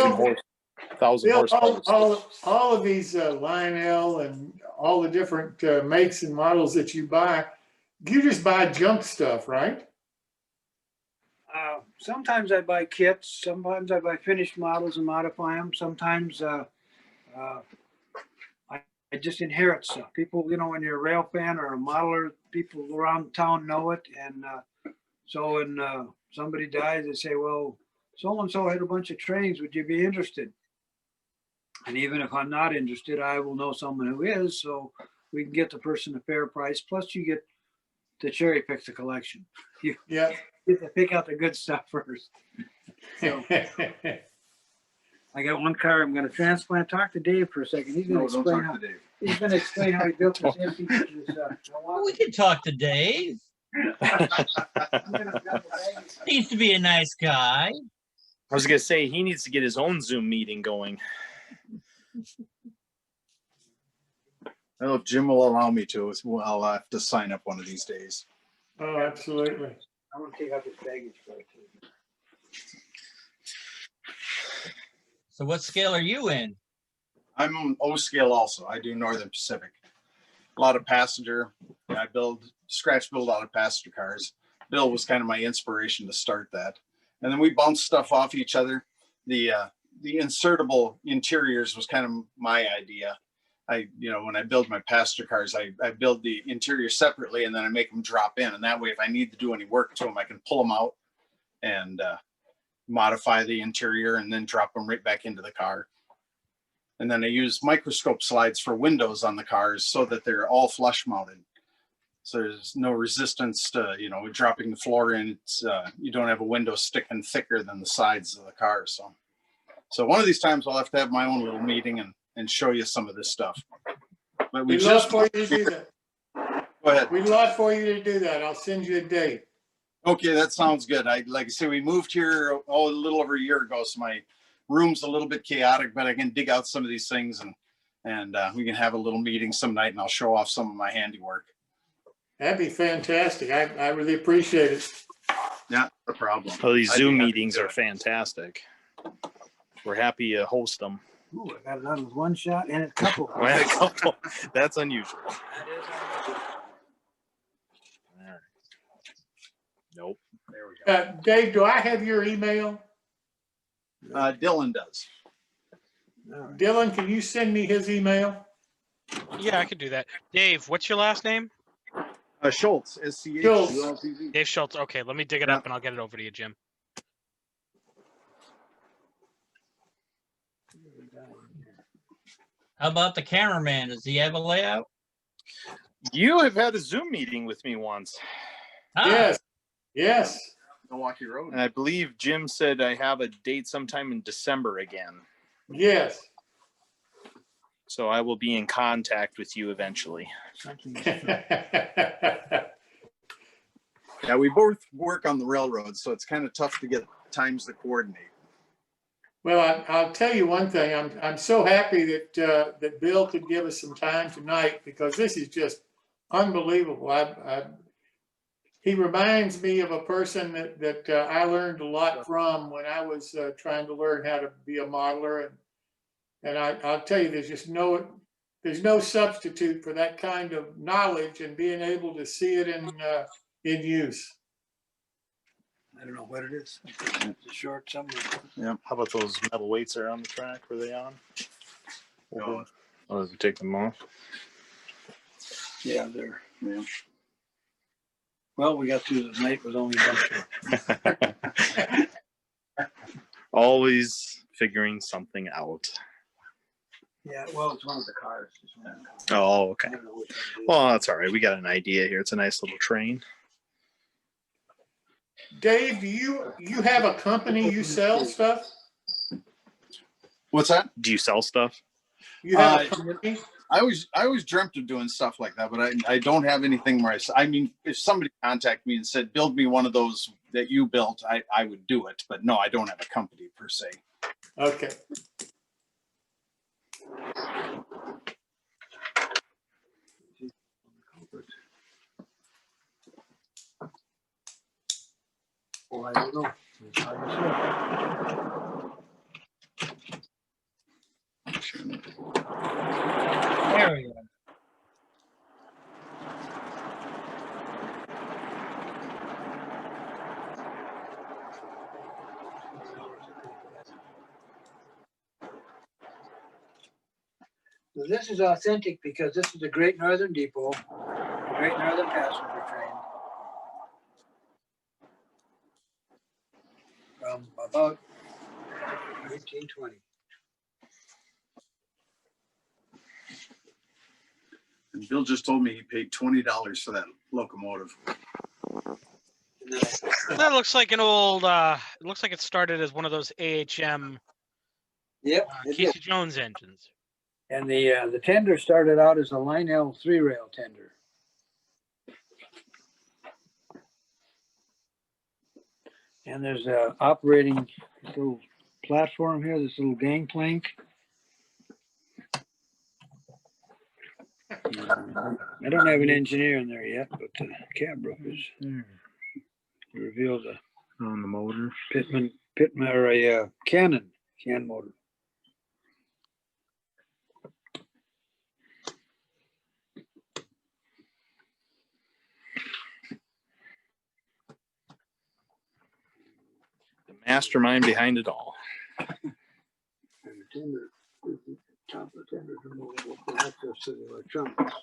Bill,
horsepower.
all of these Lionel and all the different makes and models that you buy, you just buy junk stuff, right?
Sometimes I buy kits. Sometimes I buy finished models and modify them. Sometimes I just inherit stuff. People, when you're a rail fan or a modeler, people around town know it. And so when somebody dies, they say, well, so-and-so had a bunch of trains. Would you be interested? And even if I'm not interested, I will know someone who is. So we can get the person a fair price. Plus you get to cherry pick the collection.
Yeah.
You have to pick out the good stuff first. So I got one car I'm going to transplant. Talk to Dave for a second. He's going to explain how he built this empty.
We can talk to Dave. Needs to be a nice guy.
I was going to say, he needs to get his own Zoom meeting going.
Well, if Jim will allow me to, I'll have to sign up one of these days.
Oh, absolutely.
I want to take out this baggage for it too.
So what scale are you in?
I'm O scale also. I do Northern Pacific. A lot of passenger. I scratch build a lot of passenger cars. Bill was kind of my inspiration to start that. And then we bounced stuff off each other. The insertable interiors was kind of my idea. When I build my passenger cars, I build the interior separately and then I make them drop in. And that way, if I need to do any work to them, I can pull them out and modify the interior and then drop them right back into the car. And then I use microscope slides for windows on the cars so that they're all flush mounted. So there's no resistance to, dropping the floor in. It's you don't have a window sticking thicker than the sides of the car. So one of these times I'll have to have my own little meeting and show you some of this stuff. But
We'd love for you to do that.
Go ahead.
We'd love for you to do that. I'll send you a date.
Okay, that sounds good. Like I say, we moved here a little over a year ago, so my room's a little bit chaotic, but I can dig out some of these things and we can have a little meeting some night and I'll show off some of my handiwork.
That'd be fantastic. I really appreciate it.
Yeah, no problem.
Well, these Zoom meetings are fantastic. We're happy to host them.
Ooh, I got it out with one shot and a couple.
That's unusual.
That is unusual.
All right. Nope.
There we go.
Dave, do I have your email?
Dylan does.
Right.
Dylan, can you send me his email?
Yeah, I could do that. Dave, what's your last name?
Schultz, S-C-H-U-L-T-Z.
Dave Schultz. Okay, let me dig it up and I'll get it over to you, Jim.
How about the cameraman? Does he have a layout?
You have had a Zoom meeting with me once.
Ah,
Yes.
Milwaukee Road.
And I believe Jim said I have a date sometime in December again.
Yes.
So I will be in contact with you eventually.
Yeah, we both work on the railroad, so it's kind of tough to get times to coordinate.
Well, I'll tell you one thing. I'm so happy that Bill could give us some time tonight because this is just unbelievable. He reminds me of a person that I learned a lot from when I was trying to learn how to be a modeler, and I'll tell you, there's no substitute for that kind of knowledge and being able to see it in use.
I don't know what it is. It's a short somewhere.
Yeah. How about those metal weights that are on the track? Were they on?
No.
Oh, did we take them off?
Yeah, they're. Yeah. Well, we got through the night with only one shot.
Always figuring something out.
Yeah, well, it's one of the cars.
Oh, okay.
I don't know which one it is.
Well, that's all right. We got an idea here. It's a nice little train.
Dave, do you have a company you sell stuff?
What's that?
Do you sell stuff?
You have a company?
I always dreamt of doing stuff like that, but I don't have anything where I mean, if somebody contacted me and said, build me one of those that you built, I would do it. But no, I don't have a company per se.
Okay.
Well, I don't know. It's hard to say.
There we go.
So this is authentic because this is the Great Northern Depot, the Great Northern Passenger Train. From about 1920.
And Bill just told me he paid $20 for that locomotive.
that looks like an old. It looks like it started as one of those AHM
Yep. it
Casey
did.
Jones engines.
And the tender started out as a Lionel 3-rail tender. And there's a operating little platform here, this little gangplank. I don't have an engineer in there yet, but the cab roof is reveals a
On the motor.
Pitman or a Cannon motor.
mastermind behind it all.
And the tender, the top of the tender is removable for access to the electronics.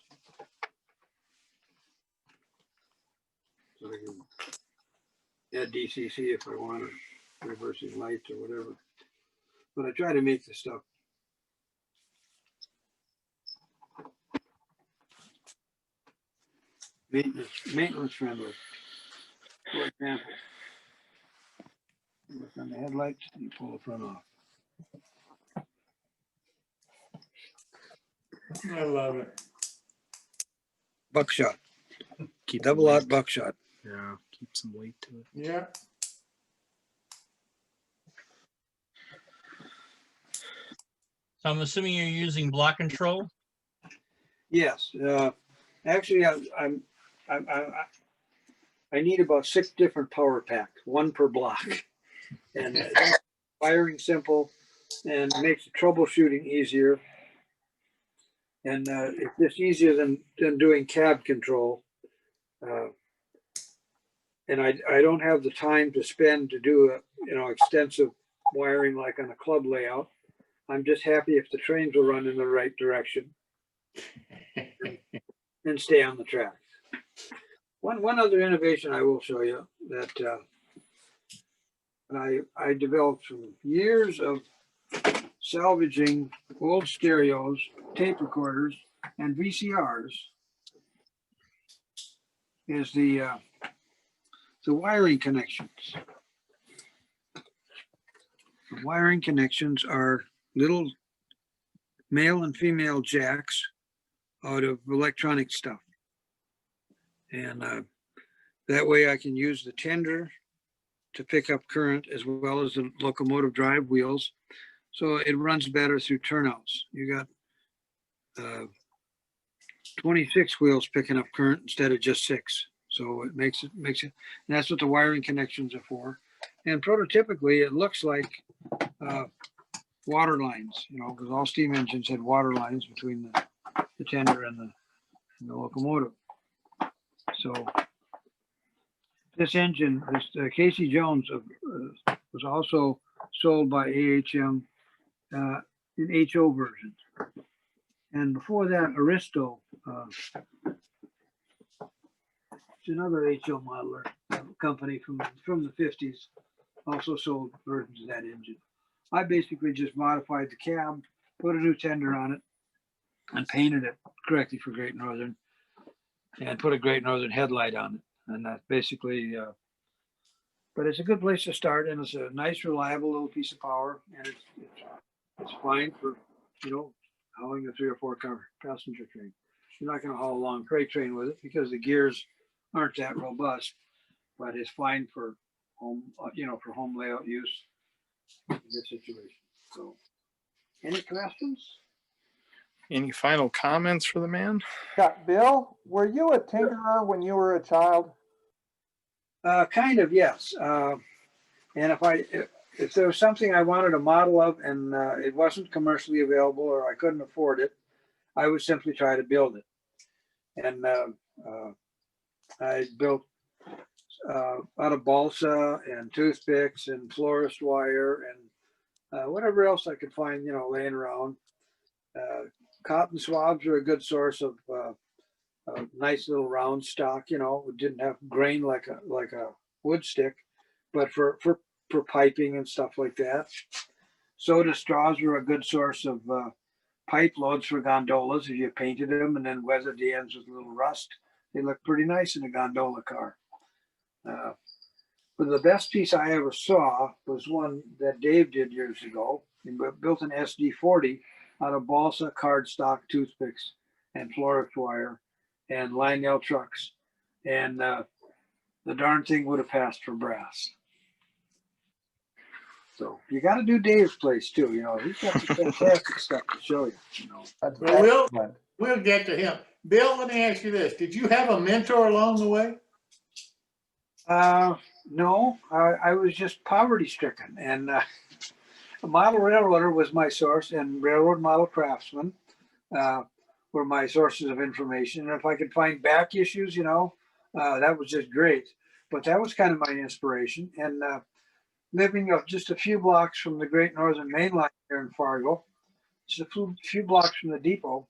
So I can add DCC if I want, or reversing lights or whatever. But I try to make the stuff maintenance friendly. For example, look on the headlights, you pull the front off.
I love it.
Buckshot,
Keep
double
some
out
weight.
buckshot.
Yeah, keep some weight to it.
Yeah.
So I'm assuming you're using block control.
Yes, actually, I need about 6 different power packs, 1 per block, and wiring simple and makes the troubleshooting easier. And it's just easier than doing cab control. And I don't have the time to spend to do extensive wiring like on a club layout. I'm just happy if the trains will run in the right direction and stay on the tracks. One other innovation I will show you that I developed from years of salvaging old stereos, tape recorders, and VCRs is the wiring connections. The wiring connections are little male and female jacks out of electronic stuff. And that way I can use the tender to pick up current as well as the locomotive drive wheels. So it runs better through turnouts. You got 26 wheels picking up current instead of just 6. So it makes it, and that's what the wiring connections are for. And prototypically, it looks like water lines, because all steam engines had water lines between the tender and the locomotive. So this engine, this Casey Jones was also sold by AHM in HO versions. And before that, Aristo, it's another HO modeler company from the 50s, also sold versions of that engine. I basically just modified the cab, put a new tender on it, and painted it correctly for Great Northern, and put a Great Northern headlight on it. And that's basically, but it's a good place to start, and it's a nice, reliable little piece of power, and it's fine for, hauling a 3 or 4 car passenger train. You're not going to haul a long freight train with it because the gears aren't that robust, but it's fine for home, for home layout use in this situation. So, any questions?
Any final comments for the man?
Yeah, Bill, were you a tinkerer when you were a child?
Kind of, yes. And if there was something I wanted a model of and it wasn't commercially available or I couldn't afford it, I would simply try to build it. And I built out of balsa and toothpicks and florist wire and whatever else I could find, laying around. Cotton swabs are a good source of a nice little round stock. It didn't have grain like a wood stick, but for piping and stuff like that. Soda straws were a good source of pipe loads for gondolas. If you painted them and then weathered the ends with a little rust, they look pretty nice in a gondola car. But the best piece I ever saw was one that Dave did years ago. He built an SD40 out of balsa cardstock toothpicks and florist wire and Lionel trucks. And the darn thing would have passed for brass. So you got to do Dave's place too. He's got some fantastic stuff to show you.
That's
Well,
excellent.
we'll get to him. Bill, let me ask you this. Did you have a mentor along the way?
No, I was just poverty stricken, and a model railroader was my source, and Railroad Model Craftsman were my sources of information. And if I could find back issues, that was just great. But that was kind of my inspiration. And living just a few blocks from the Great Northern Main Line here in Fargo, just a few blocks from the depot.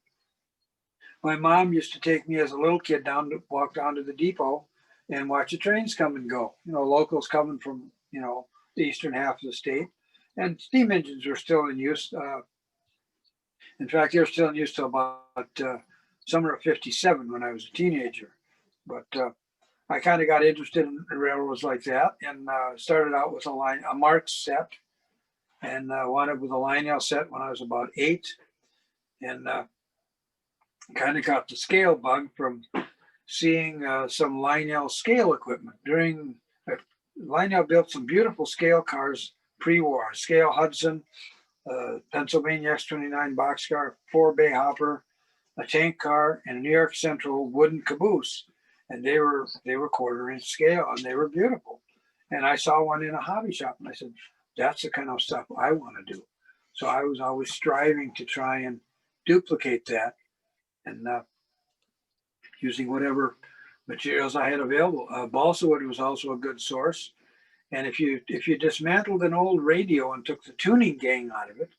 My mom used to take me as a little kid walk down to the depot and watch the trains come and go. You know, locals coming from, you know, the eastern half of the state. And steam engines were still in use. In fact, they were still in use till about summer of '57 when I was a teenager. But I kind of got interested in railroads like that, and started out with a Marx set, and wound up with a Lionel set when I was about 8, and kind of got the scale bug from seeing some Lionel scale equipment. Lionel built some beautiful scale cars pre-war, scale Hudson, Pennsylvania X-29 boxcar, 4-bay hopper, a tank car, and a New York Central wooden caboose. And they were 1/4-inch scale, and they were beautiful. And I saw one in a hobby shop, and I said, that's the kind of stuff I want to do. So I was always striving to try and duplicate that, and using whatever materials I had available. Balsa wood was also a good source. And if you dismantled an old radio and took the tuning gang out of it,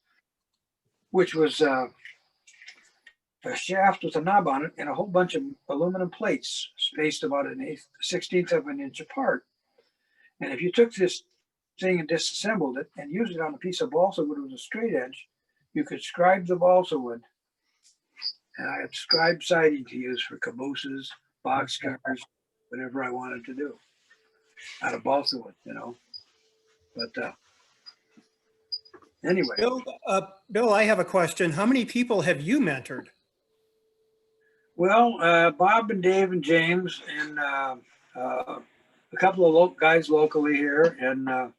which was a shaft with a knob on it and a whole bunch of aluminum plates spaced about 1/16 of an inch apart. And if you took this thing and disassembled it and used it on a piece of balsa wood with a straight edge, you could scribe the balsa wood. And I had scribe siding to use for cabooses, boxcars, whatever I wanted to do out of balsa wood, you know. But anyway.
Bill, I have a question. How many people have you mentored?
Well, Bob and Dave and James and a couple of guys locally here, and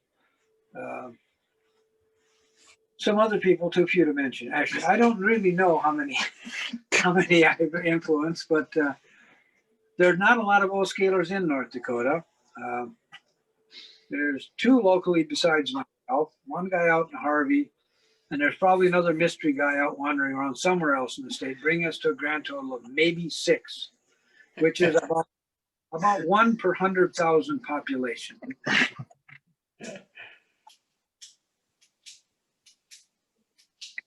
some other people too few to mention. Actually, I don't really know how many I've influenced, but there's not a lot of O-scalers in North Dakota. There's 2 locally besides myself, one guy out in Harvey, and there's probably another mystery guy out wandering around somewhere else in the state, bringing us to a grand total of maybe 6, which is about 1 per 100,000 population.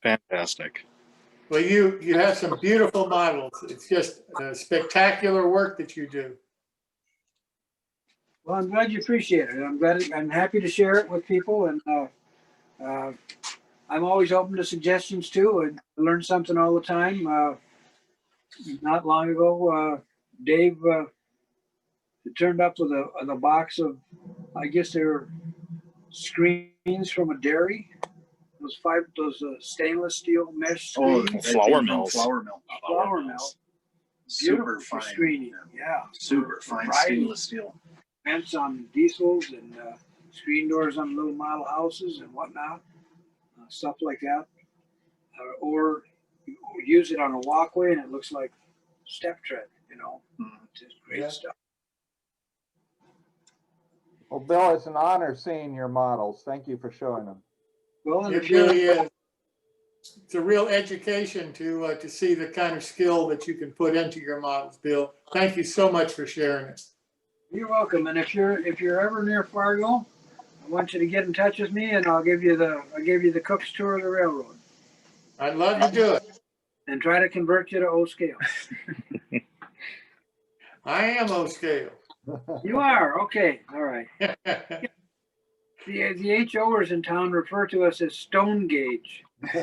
Fantastic.
Well, you have some beautiful models. It's just spectacular work that you do.
Well, I'm glad you appreciate it. I'm happy to share it with people, and I'm always open to suggestions too, and learn something all the time. Not long ago, Dave turned up with a box of, I guess they were screens from a dairy. Those stainless steel mesh screens.
Flour mills.
Flour mill.
Beautiful
Super
for
fine.
screening. Yeah.
Super fine
Variety.
stainless steel.
Vents on diesels and screen doors on little model houses and whatnot, stuff like that. Or you use it on a walkway and it looks like step tread, you know. It's just great stuff.
Well, Bill, it's an honor seeing your models. Thank you for showing them.
Well, and
It really is. It's a real education to see the kind of skill that you can put into your models, Bill. Thank you so much for sharing it.
You're welcome. And if you're ever near Fargo, I want you to get in touch with me, and I'll give you the Cook's tour of the railroad.
I'd love to do it.
And try to convert you to O-scale.
I am O-scale.
You are? Okay. All right. The HOers in town refer to us as stone gauge. We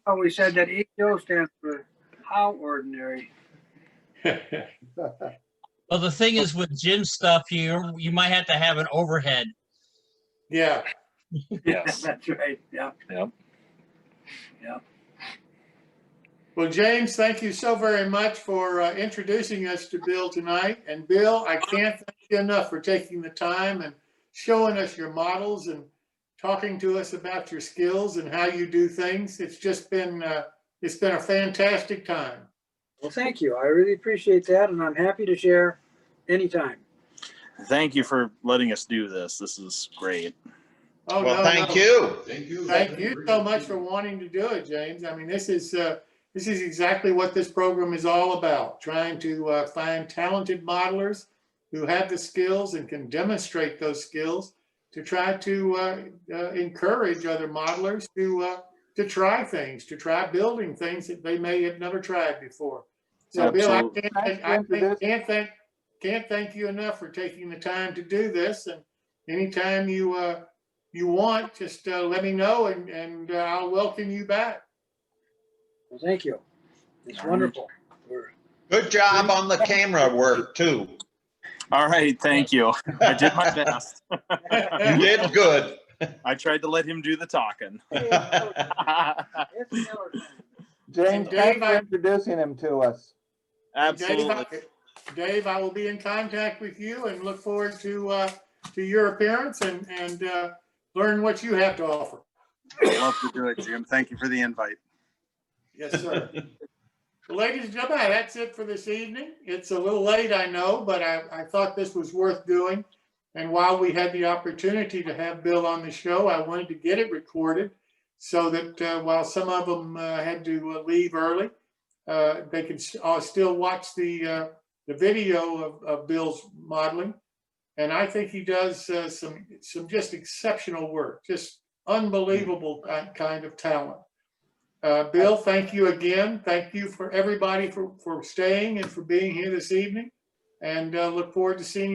always said that HO stands for how ordinary.
Well, the thing is with Jim's stuff, you might have to have an overhead.
Yeah.
Yes.
That's right. Yeah.
Yep.
Yeah.
Well, James, thank you so very much for introducing us to Bill tonight. And Bill, I can't thank you enough for taking the time and showing us your models and talking to us about your skills and how you do things. It's just been, it's been a fantastic time.
Well, thank you. I really appreciate that, and I'm happy to share anytime.
Thank you for letting us do this. This is great.
Oh,
Well,
no,
thank
no.
you. Thank you.
Thank you so much for wanting to do it, James. I mean, this is exactly what this program is all about, trying to find talented modelers who have the skills and can demonstrate those skills try to encourage other modelers to try things, to try building things that they may have never tried before. So Bill, can't thank you enough for taking the time to do this. And anytime you want, just let me know, and I'll welcome you back.
Well, thank you. It's wonderful.
Good job on the camera work too.
All right, thank you. I did my best.
You did good.
I tried to let him do the talking.
James, thanks for introducing him to us.
Absolutely.
Dave, I will be in contact with you and look forward to your appearance and learn what you have to offer.
I'd love to do it, Jim. Thank you for the invite.
Yes, sir. Well, ladies and gentlemen, that's it for this evening. It's a little late, I know, but I thought this was worth doing. And while we had the opportunity to have Bill on the show, I wanted to get it recorded so that while some of them had to leave early, they can still watch the video of Bill's modeling. And I think he does some just exceptional work, just unbelievable kind of talent. Bill, thank you again. Thank you for everybody for staying and for being here this evening. And look forward to seeing you.